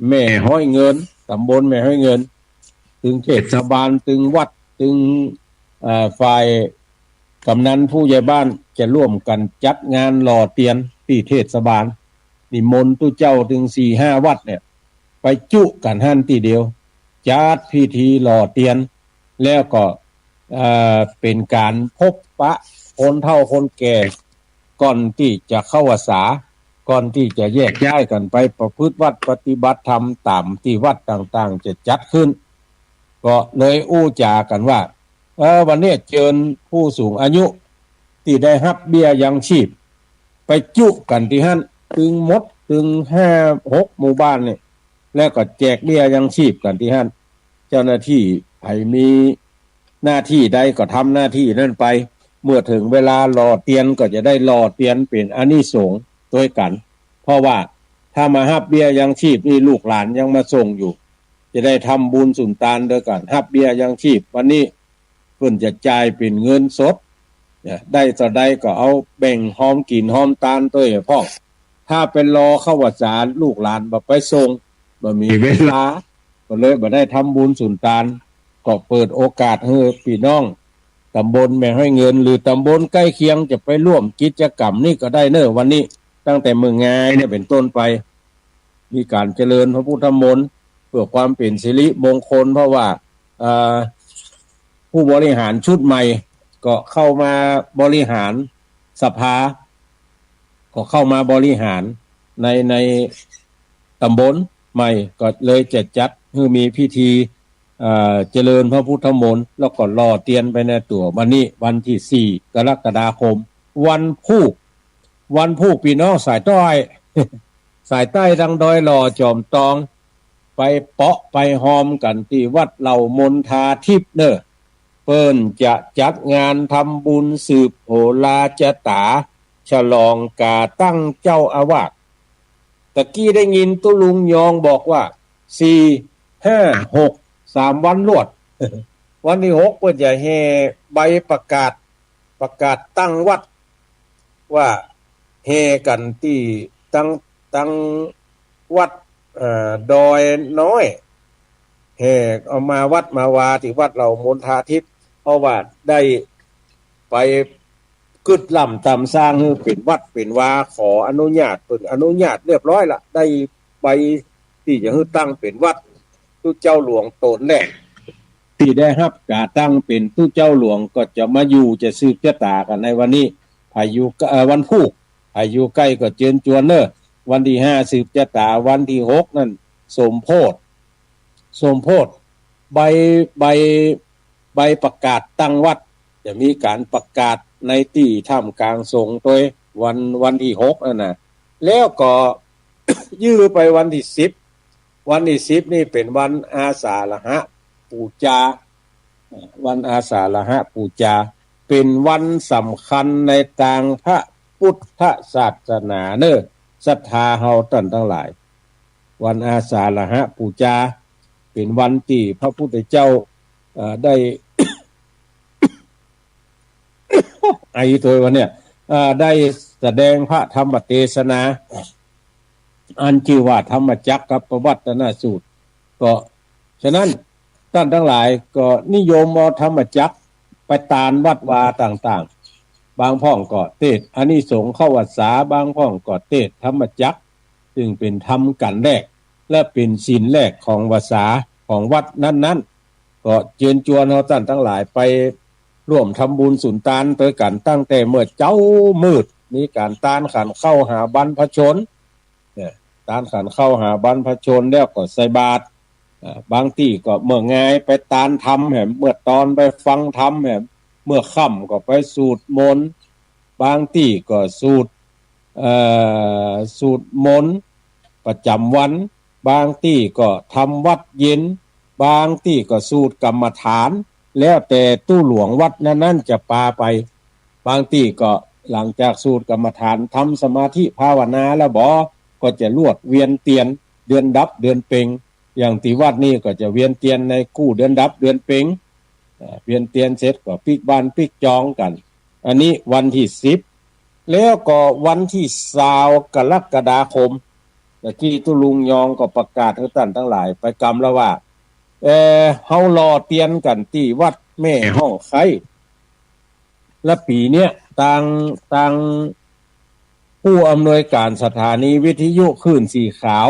แม่ห้อยเงินตำบลแม่ห้อยเงินถึงเทศบาลถึงวัดถึงฝ่ายกำนันผู้ใหญ่บ้านจะร่วมกันจัดงานหล่อเตียนที่เทศบาลนิมนต์ตุเจ้าถึง 4-5 วัดเนี่ยไปจุกันหั่นทีเดียวจัดพิธีหล่อเตียนแล้วก็เป็นการพบปะคนเฒ่าคนแก่ก่อนที่จะเข้าพรรษาก่อนที่จะแยกย้ายกันไปประพฤติวัดปฏิบัติธรรมตามที่วัดต่างๆจะจัดขึ้นก็เลยอู้จากันว่าวันนี้เชิญผู้สูงอายุที่ได้รับเบี้ยยังชีพไปจุกันที่หั่นถึงหมดถึง 5-6 หมู่บ้านเนี่ยแล้วก็แจกเบี้ยยังชีพกันที่หั่นเจ้าหน้าที่ใครมีหน้าที่ใดก็ทำหน้าที่นั้นไป เมื่อถึงเวลาหล่อเตียนก็จะได้หล่อเตียนเป็นอานิสงส์ด้วยกันเพราะว่าถ้ามาฮับเบี้ยยังชีพนี่ลูกหลานยังมาส่งอยู่จะได้ทำบุญสุนทานด้วยกันฮับเบี้ยยังชีพวันนี้เพิ่นจะจ่ายเป็นเงินสดได้ต่อได้ก็เอาแบ่งหอมกินหอมตาลตัวพ่อถ้าเป็นรอเข้าวัดสารลูกหลานบ่ไปส่งบ่มีเวลาก็เลยบ่ได้ทำบุญสุนทานก็เปิดโอกาสให้พี่น้องตำบลแม่ให้เงินหรือตำบลใกล้เคียงจะไปร่วมกิจกรรมนี่ก็ได้เนอะวันนี้ตั้งแต่มื้องายเนี่ยเป็นต้นไปมีการเจริญพระพุทธมนต์เพื่อความเป็นสิริมงคลเพราะว่าผู้บริหารชุดใหม่ก็เข้ามาบริหารสภาก็เข้ามาบริหารในตำบลใหม่ก็เลยจะจัดให้มีพิธีเจริญพระพุทธมนต์แล้วก็รอเตียนไปในตัววันนี้วันที่4กรกฎาคมวันผูกพี่น้องสายใต้ สายใต้ดังดอยหล่อจอมตองไปเปาะไปหอมกันที่วัดเหล่ามนทาทิพย์เนอะเปิ้นจะจัดงานทำบุญสืบโหราจตาฉลองกาตั้งเจ้าอาวาสตะกี้ได้ยินตุลุงยองบอกว่า4 5 6 3วันรวด วันที่6เพิ่นจะแห่ใบประกาศตั้งวัดว่าแห่กันที่ตั้งวัดดอยน้อยแห่เอามาวัดมาวาที่วัดเหล่ามนทาทิพย์เพราะว่าได้ไปกึดล่ำตำสร้างให้เป็นวัดเป็นวาขออนุญาตเพิ่นอนุญาตเรียบร้อยละได้ใบที่จะให้ตั้งเป็นวัดตู้เจ้าหลวงตนแรกที่ได้รับการตั้งเป็นตู้เจ้าหลวงก็จะมาอยู่จะสืบชะตากันในวันนี้พายุวันพุธพายุใกล้ก็เจิญจวนเนอะวันที่5สืบชะตาวันที่6นั่นสมโพธิใบประกาศตั้งวัดจะมีการประกาศในที่ถ้ำกลางสงฆ์โดยวันที่6นั่นน่ะแล้วก็ ยื้อไปวันที่10วันที่10นี่เป็นวันอาสาฬหปูจาวันอาสาฬหปูจาเป็นวันสำคัญในทางพระพุทธศาสนาเนอะศรัทธาเฮาท่านทั้งหลายวันอาสาฬหปูจาเป็นวันที่พระพุทธเจ้าได้ ไอ้ตัววันเนี่ยได้แสดงพระธรรมเทศนาอันชื่อว่าธรรมจักรกับปวัตตนสูตรก็ฉะนั้นท่านทั้งหลายก็นิยมเอาธรรมจักรไปตานวัดวาต่างๆบางพ่องก็เทศอานิสงส์เข้าวัดสาบางพ่องก็เทศธรรมจักรซึ่งเป็นธรรมกันแรกและเป็นศีลแรกของวัดสาของวัดนั้นๆก็เชิญชวนเอาท่านทั้งหลายไปร่วมทำบุญสุนทานด้วยกันตั้งแต่เมื่อเจ้ามืดมีการตานขันเข้าหาบรรพชนเนี่ยตานขันเข้าหาบรรพชนแล้วก็ใส่บาตรบางที่ก็เมื่องายไปตานธรรมแหมเมื่อตอนไปฟังธรรมแหมเมื่อค่ำก็ไปสูตรมนต์บางที่ก็สูตรมนต์ประจำวันบางที่ก็ทำวัดเย็นบางที่ก็สูตรกรรมฐานแล้วแต่ตู้หลวงวัดนั้นจะปาไปบางที่ก็หลังจากสูตรกรรมฐานทำสมาธิภาวนาแล้วก็จะลวดเวียนเตียนเดือนดับเดือนเพ็งอย่างที่วัดนี่ก็จะเวียนเตียนในกู้เดือนดับเดือนเพ็งเวียนเตียนเสร็จก็ปิกบ้านปิกจองกันอันนี้วันที่10แล้วก็วันที่20กรกฎาคมที่ตุลุงยองก็ประกาศให้ท่านทั้งหลายไปกรรมแล้วว่าเฮารอเตียนกันที่วัดแม่ห้องไคและปีเนี้ยต่างผู้อำนวยการสถานีวิทยุคลื่นสีขาว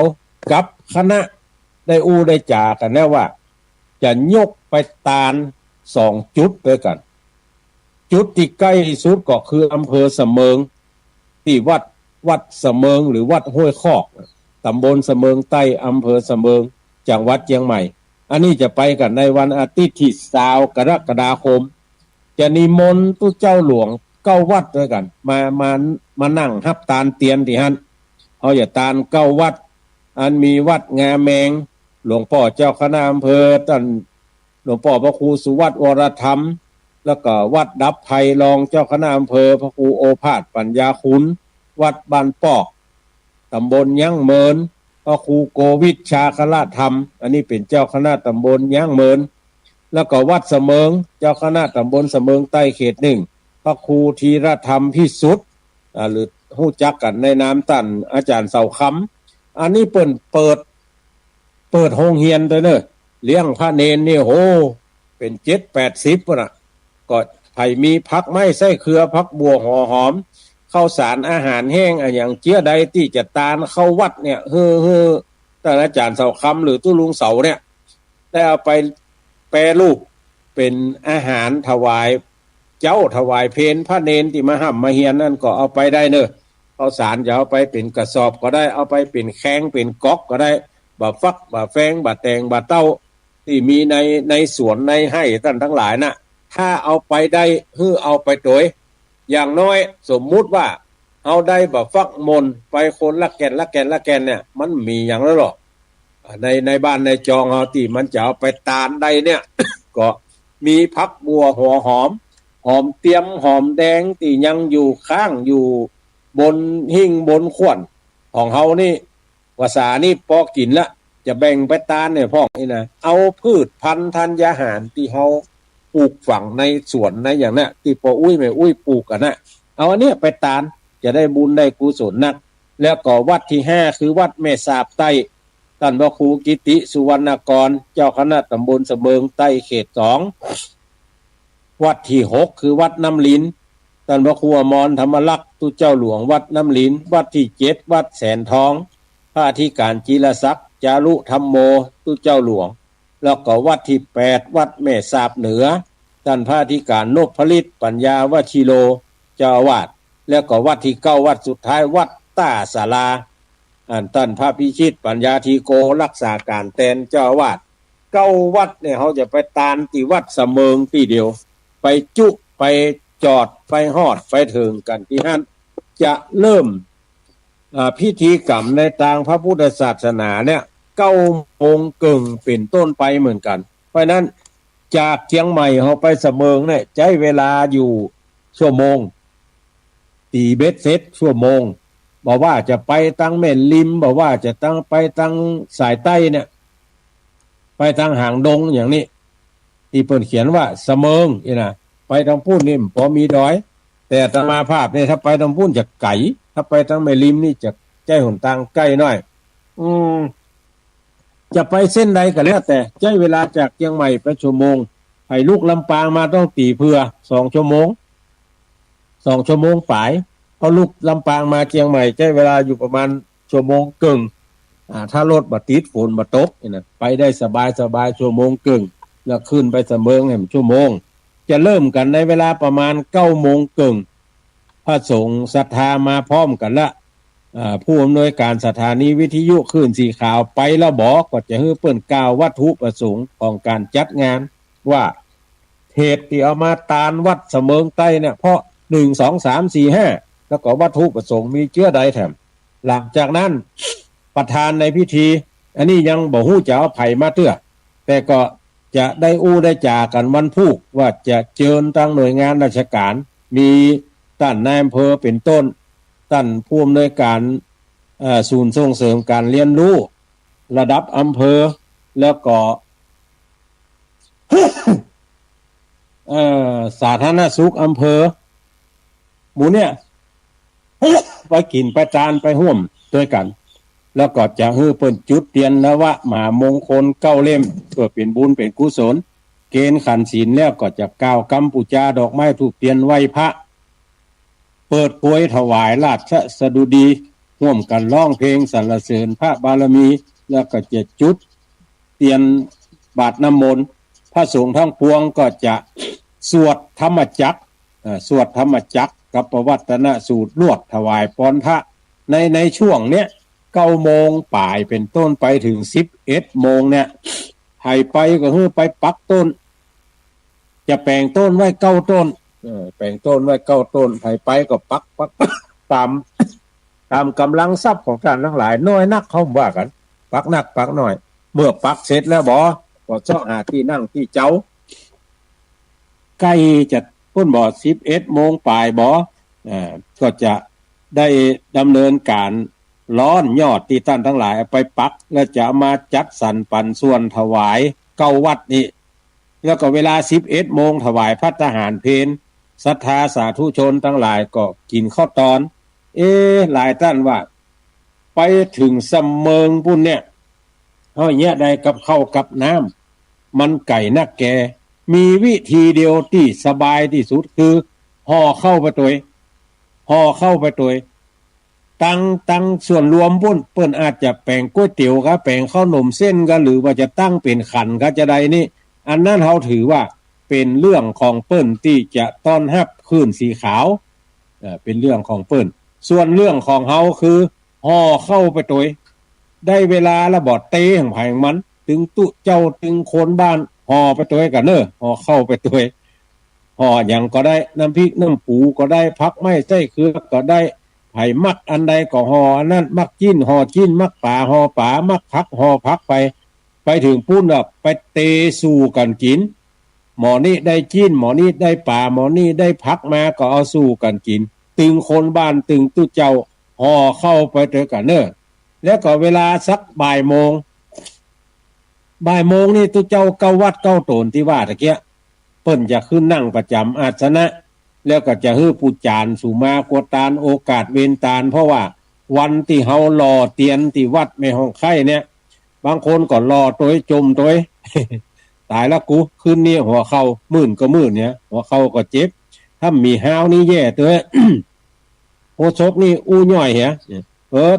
กับคณะได้ได้จ่ากันแล้วว่าจะยกไปตาล2จุดด้วยกันจุดที่ใกล้ที่สุดก็คืออำเภอเสมิงที่วัดเสมิงหรือวัดห้วยคอกตำบลเสมิงใต้อำเภอเสมิงจังหวัดเชียงใหม่อันนี้จะไปกันในวันอาทิตย์ที่20กรกฎาคมจะนิมนต์ตู้เจ้าหลวง9วัดด้วยกันมานั่งรับตาลเตียนที่หั่นเอาอย่าตาล9วัดอันมีวัดงาแมงหลวงพ่อเจ้าคณะอำเภอท่านหลวงพ่อพระครูสุวัฒน์วรธรรม แล้วก็วัดดับภัยรองเจ้าคณะอำเภอพระครูโอภาสปัญญาคุณวัดบ้านปอกตำบลย่างเมินพระครูโกวิทชาคละธรรมอันนี้เป็นเจ้าคณะตำบลย่างเมินแล้วก็วัดเสมิงเจ้าคณะตำบลเสมิงใต้เขตหนึ่งพระครูธีรธรรมพิสุทธิ์หรือฮู้จักกันในนามตั้นอาจารย์เสาคำอันนี้เปิดโรงเรียนตัวเนอะเลี้ยงพระเนนนี่โหเป็น7-80ป่ะนะก็ไผมีพักไม้ไส้เครือพักบัวหัวหอมข้าวสารอาหารแห้งอย่างเจี๊ยใดที่จะตานเข้าวัดเนี่ยท่านอาจารย์เสาคำหรือตู้ลุงเสาเนี่ยได้เอาไปแปรรูปเป็นอาหารถวายเจ้าถวายเพลพระเนนที่มาห้ำมาเฮียนนั่นก็เอาไปได้เนอะข้าวสารจะเอาไปเป็นกระสอบก็ได้เอาไปเป็นแข้งเป็นก๊อกก็ได้บะฟักบะแฟงบะแตงบะเต้าที่มีในสวนในให้ท่านทั้งหลายน่ะถ้าเอาไปได้เอาไปโดยอย่างน้อยสมมุติว่าเอาได้บะฟักมนไปคนละแก่นเนี่ยมันมีอย่างนั้นหรอในบ้านในจองเฮาที่มันจะเอาไปตานได้เนี่ย ก็มีพักบัวหัวหอมเตรียมหอมแดงที่ยังอยู่ข้างอยู่บนหิ้งบนขวนของเฮานี่ภาษานี่พอกินละจะแบ่งไปตานเนี่ยพ่อนี่นะเอาพืชพันธุ์ธัญญาหารที่เฮาปลูกฝังในสวนในอย่างนั้นที่พอแม่อุ้ยปลูกกันนะเอาอันเนี้ยไปตานจะได้บุญได้กุศลนักแล้วก็วัดที่5คือวัดแม่สาบใต้ท่านพระครูกิติสุวรรณกรเจ้าคณะตำบลเสมิงใต้เขต2วัดที่6คือวัดน้ำลิ้นท่านพระครูอมรธรรมลักษณ์ตุเจ้าหลวงวัดน้ำลิ้นวัดที่7วัดแสนทองพระอธิการจิรศักดิ์จารุธรรมโมตุเจ้าหลวงแล้วก็วัดที่8วัดแม่สาบเหนือท่านพระอธิการนพฤทธิ์ปัญญาวชิโลเจ้าอาวาสแล้วก็วัดที่9วัดสุดท้ายวัดต้าศาลาท่านพระพิชิตปัญญาธีโกรักษาการแทนเจ้าอาวาส9วัดเนี่ยเขาจะไปตานที่วัดเสมิงที่เดียวไปจุไปจอดไปฮอดไปถึงกันที่นั่นจะเริ่มพิธีกรรมในทางพระพุทธศาสนาเนี่ย9 โมงครึ่งเป็นต้นไปเหมือนกันเพราะนั้นจากเชียงใหม่เขาไปเสมิงเนี่ยใช้เวลาอยู่ชั่วโมงตีเบ็ดเสร็จชั่วโมงบอกว่าจะไปตั้งแม่ริมบอกว่าจะตั้งไปตั้งสายใต้เนี่ยไปทางหางดงอย่างนี้ที่เพิ่นเขียนว่าเสมิงนี่นะไปทางพูนนี่พอมีดอยแต่อาตมาภาพเนี่ยถ้าไปทางพูนจะไกลถ้าไปทางแม่ริมนี่จะใกล้หนทางใกล้หน่อยจะไปเส้นใดก็แล้วแต่ใช้เวลาจากเชียงใหม่ไปชั่วโมงให้ลูกลำปางมาต้องตีเพื่อ2 ชั่วโมงฝ่ายพอลูกลำปางมาเชียงใหม่ใช้เวลาอยู่ประมาณชั่วโมงครึ่งถ้ารถบ่ติดฝนบ่ตกนี่ไปได้สบายชั่วโมงครึ่งแล้วขึ้นไปเสมิงให้ชั่วโมงจะเริ่มกันในเวลาประมาณ9 โมงครึ่งพระสงฆ์ศรัทธามาพร้อมกันละผู้อำนวยการสถานีวิทยุคลื่นสีขาวไปแล้วบอกก็จะให้เปิ้นกล่าววัตถุประสงค์ของการจัดงานว่าเหตุที่เอามาตานวัดเสมิงใต้เนี่ยเพราะ1 2 3 4 5แล้วก็วัตถุประสงค์มีเชื้อใดแถมหลังจากนั้นประธานในพิธีอันนี้ยังบ่ฮู้จะเอาไผมาเตื้อแต่ก็จะได้ได้จากันวันพุธว่าจะเชิญตั้งหน่วยงานราชการมีท่านนายอำเภอเป็นต้นท่านผู้อำนวยการศูนย์ส่งเสริมการเรียนรู้ระดับอำเภอแล้วก็ สาธารณสุขอำเภอหมู่เนี่ย ไปกินไปจานไปห่วมด้วยกันแล้วก็จะฮื้อเปิ้นจุดเตียนแล้วว่ามหามงคล9 เล่มเพื่อเป็นบุญเป็นกุศลเกณฑ์ขันศีลแล้วก็จะกล่าวกำปูชาดอกไม้ธูปเทียนไหว้พระเปิดโปรยถวายราชสดุดีร่วมกันร้องเพลงสรรเสริญพระบารมีแล้วก็จะจุดเทียนบาตรน้ำมนต์พระสงฆ์ทั้งปวงก็จะสวดธรรมจักรกับปวัตตนสูตรลวดถวายพรพระในช่วงเนี้ย9 โมงป่ายเป็นต้นไปถึง11 โมงเนี่ยให้ไปก็คือไปปักต้นจะแปลงต้นไว้9 ต้นแปลงต้นไว้9 ต้นให้ไปก็ปัก ตามกำลังทรัพย์ของท่านทั้งหลายน้อยนักเขาว่ากันปักนักปักน้อยเมื่อปักเสร็จแล้วก็เจาะหาที่นั่งที่เจ้า ใกล้จะต้นบ่11 โมงปลายบ่ก็จะได้ดำเนินการร้อนยอดที่ท่านทั้งหลายเอาไปปักแล้วจะมาจัดสรรปันส่วนถวายเก้าวัดนี่แล้วก็เวลา11 โมงถวายภัตตาหารเพลศรัทธาสาธุชนทั้งหลายก็กินข้าวตอนหลายท่านว่าไปถึงสำเมิงปุ่นเนี่ยเฮาเนี่ยได้กับข้าวกับน้ำมันไก่นักแกมีวิธีเดียวที่สบายที่สุดคือห่อเข้าไปตัวตั้งส่วนรวมปุ่นเปิ้นอาจจะแปลงก๋วยเตี๋ยวก็แปลงข้าวหนมเส้นก็หรือว่าจะตั้งเป็นขันก็จะได้นี่อันนั้นเฮาถือว่าเป็นเรื่องของเปิ้นที่จะต้อนรับคลื่นสีขาวเป็นเรื่องของเปิ้นส่วนเรื่องของเฮาคือห่อเข้าไปตัวได้เวลาละบอดเตะของไผของมันถึงตุเจ้าถึงคนบ้านห่อไปตัวกันห่อเข้าไปตัวห่ออย่างก็ได้น้ำพริกน้ำปูก็ได้พักไม่ใส่เครือก็ได้ไผ่มักอันใดก็ห่ออันนั้นมักจิ้นห่อจิ้นมักป่าห่อป่ามักพักห่อพักไปถึงปุ้นไปเตสู่กันกินหมอนี่ได้จิ้นหมอนี่ได้ป่าหมอนี่ได้พักมาก็เอาสู่กันกินตึงคนบ้านตึงตุเจ้าห่อเข้าไปตัวกันแล้วก็เวลาสักบ่ายโมงนี่ตุเจ้าเก้าวัดเก้าโตนที่ว่าตะเกียเปิ้นจะขึ้นนั่งประจำอาสนะแล้วก็จะฮื้อผู้จานสู่มากวตานโอกาสเวนตานเพราะว่าวันที่เฮารอเตียนที่วัดแม่ห้องไข่เนี่ยบางคนก็รอตัวจมตัว ตายแล้วกูคืนนี้หัวเข้ามื่นก็มื่นเนี่ยหัวเข้าก็เจ็บถ้ามีห้าวนี่แย่ตัว โอศกนี่อู้ย่อยเหีย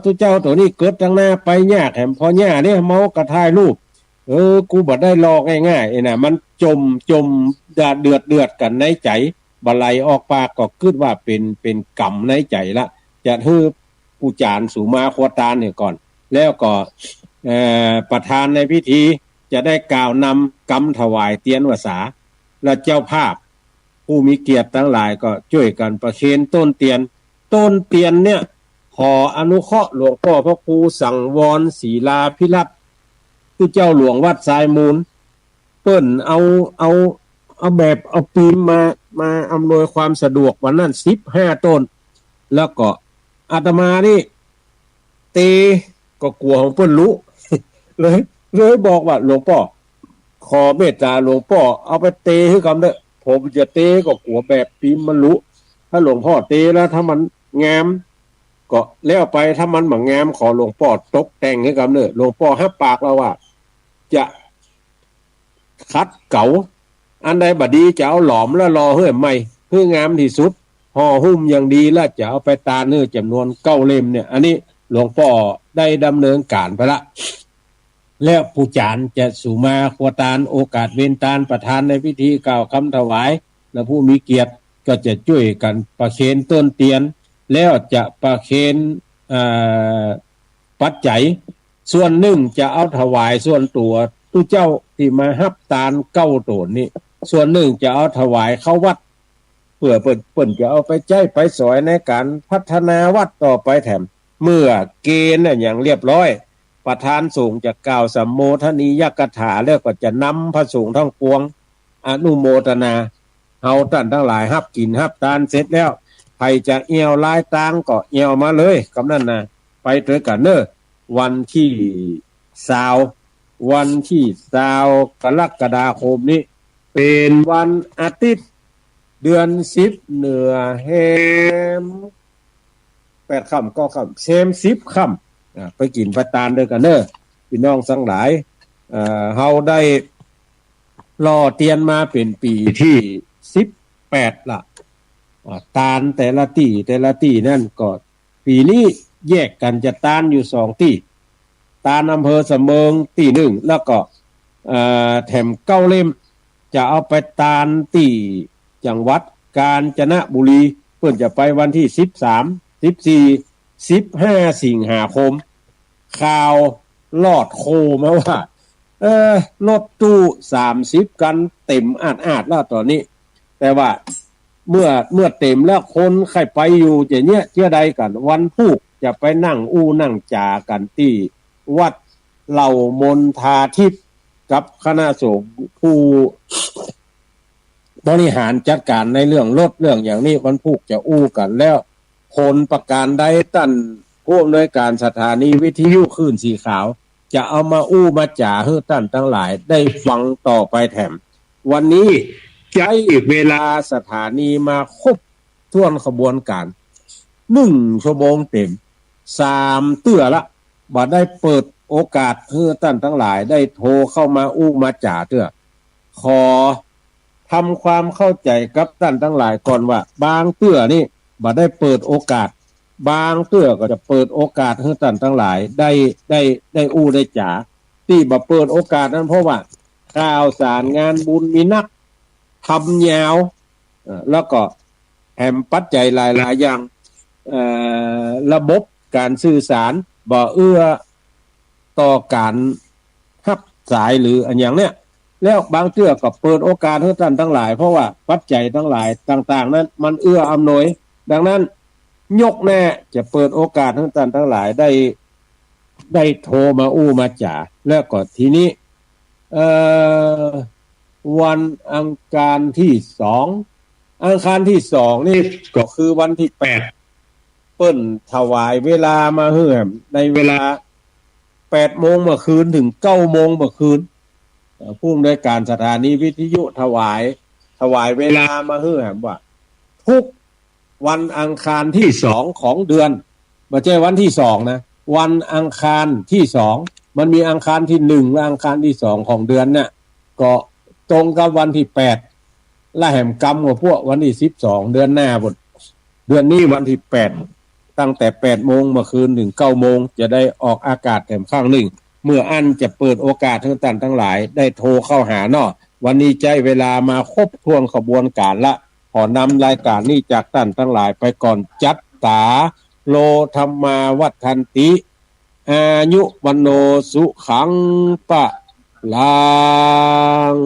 ตุเจ้าตัวนี้เกิดตั้งหน้าไปยากแถมพอย่าเนี่ยเมากระทายรูปกูบ่ได้ลอกง่ายๆน่ะมันจมเดือดกันในใจบไหลออกปากก็คิดว่าเป็นกรรมในใจละจะฮื้อผู้จานสู่มาโคตานเนี่ยก่อนแล้วก็ประธานในพิธีจะได้กล่าวนำกำถวายเตียนวสาและเจ้าภาพผู้มีเกียรติทั้งหลายก็ช่วยกันประเคนต้นเตียนเนี่ยขออนุเคราะห์หลวงพ่อพระครูสังวรศรีลาภิรัตน์ที่เจ้าหลวงวัดทรายมูลเปิ้นเอาแบบเอาปีมมาอำนวยความสะดวกวันนั้น15 ต้นแล้วก็อาตมานี่เตก็กลัวของเปิ้นรู้ เลยบอกว่าหลวงพ่อขอเมตตาหลวงพ่อเอาไปเตให้กำเด้อผมจะเตก็กลัวแบบปีมมันรู้ถ้าหลวงพ่อเตแล้วถ้ามันงามก็แล้วไปถ้ามันบ่งามขอหลวงพ่อตกแต่งให้กำเด้อหลวงพ่อรับปากแล้วว่าจะคัดเก๋าอันใดบดีจะเอาหลอมแล้วรอเฮ้ยใหม่เพื่องามที่สุดห่อหุ้มอย่างดีแล้วจะเอาไปตาเนื้อจำนวน9 เล่มเนี่ยอันนี้หลวงพ่อได้ดำเนินการไปละแล้วผู้จานจะสู่มาขวตานโอกาสเวนตานประธานในพิธีกล่าวคำถวายและผู้มีเกียรติก็จะช่วยกันประเคนต้นเตียนแล้วจะประเคนปัจจัยส่วนหนึ่งจะเอาถวายส่วนตัวตุเจ้าที่มาฮับตาล9 โตนนี่ส่วนหนึ่งจะเอาถวายเข้าวัดเพื่อเปิ้นจะเอาไปใช้ไปสอยในการพัฒนาวัดต่อไปแถมเมื่อเกณฑ์อย่างเรียบร้อยประธานสงฆ์จะกล่าวสัมโมทนียกถาแล้วก็จะนำพระสงฆ์ทั้งปวงอนุโมทนาเฮาท่านทั้งหลายฮับกินฮับทานเสร็จแล้วใครจะเอียวลายตางก็เอียวมาเลยกำนั้นนะไปด้วยกันวันที่20กรกฎาคมนี้เป็นวันอาทิตย์เดือน10เหนือแฮม8 ค่ำ9 ค่ำเซม10 ค่ำไปกินไปตานด้วยกันพี่น้องทั้งหลายเฮาได้รอเตียนมาเป็นปีที่18ละตานแต่ละที่นั่นก็ปีนี้แยกกันจะตานอยู่2 ที่ตานอำเภอสะเมิงที่1แล้วก็แถม9 เล่มจะเอาไปตานที่จังหวัดกาญจนบุรีเพิ่นจะไปวันที่13 14 15 สิงหาคมข่าวลอดโคมาว่ารถตู้30 กันเต็มอาดแล้วตอนนี้แต่ว่าเมื่อเต็มแล้วคนใครไปอยู่จะเนี้ยเชื่อใดกันวันพุธจะไปนั่งนั่งจากันที่วัดเหล่ามนทาทิพย์กับคณะสงฆ์ บริหารจัดการในเรื่องรถเรื่องอย่างนี้วันพุกจะอู้กันแล้วผลประการใดตั้นผู้อำนวยการสถานีวิทยุคลื่นสีขาวจะเอามาอู้มาจ่าให้ตั้นทั้งหลายได้ฟังต่อไปแถมวันนี้ใช้เวลาสถานีมาครบถ้วนขบวนการ1 ชั่วโมงเต็ม3 เตื้อละบ่ได้เปิดโอกาสให้ท่านทั้งหลายได้โทรเข้ามาอู้มาจ่าเตื้อขอทำความเข้าใจกับท่านทั้งหลายก่อนว่าบางเตื้อนี่บ่ได้เปิดโอกาสบางเตื้อก็จะเปิดโอกาสให้ท่านทั้งหลายได้อู้ได้จ่าที่บ่เปิดโอกาสนั้นเพราะว่าข่าวสารงานบุญมีนักทำยาวแล้วก็แถมปัจจัยหลายๆอย่างระบบการสื่อสารบ่เอื้อต่อการรับสายหรืออันอย่างเนี้ยแล้วบางเทื่อก็เปิดโอกาสให้ท่านทั้งหลายเพราะว่าปัจจัยทั้งหลายต่างๆนั้นมันเอื้ออำนวยดังนั้นยกแน่จะเปิดโอกาสให้ท่านทั้งหลายได้โทรมาอู้มาจ่าแล้วก็ทีนี้วันอังคารที่2นี่ก็คือวันที่8เปิ้นถวายเวลามาเฮือมในเวลา8 โมงเมื่อคืนถึง9 โมงเมื่อคืนผู้อำนวยการสถานีวิทยุถวายเวลามาเฮือมว่าทุกวันอังคารที่2ของเดือนไม่ใช่วันที่2นะวันอังคารที่2มันมีอังคารที่1และอังคารที่2ของเดือนเนี่ยก็ตรงกับวันที่8และแหมกรรมของพวกวันที่12เดือนหน้าบนเดือนนี้วันที่8ตั้งแต่8 โมงเมื่อคืนถึง9 โมงจะได้ออกอากาศแถมข้างหนึ่งเมื่ออันจะเปิดโอกาสให้ท่านทั้งหลายได้โทรเข้าหาเนาะวันนี้ใจเวลามาครบถ้วนขบวนการละขอนำรายการนี้จากท่านทั้งหลายไปก่อนจัตตาโลธรรมาวัฏันติอายุวันโนสุขังปะลัง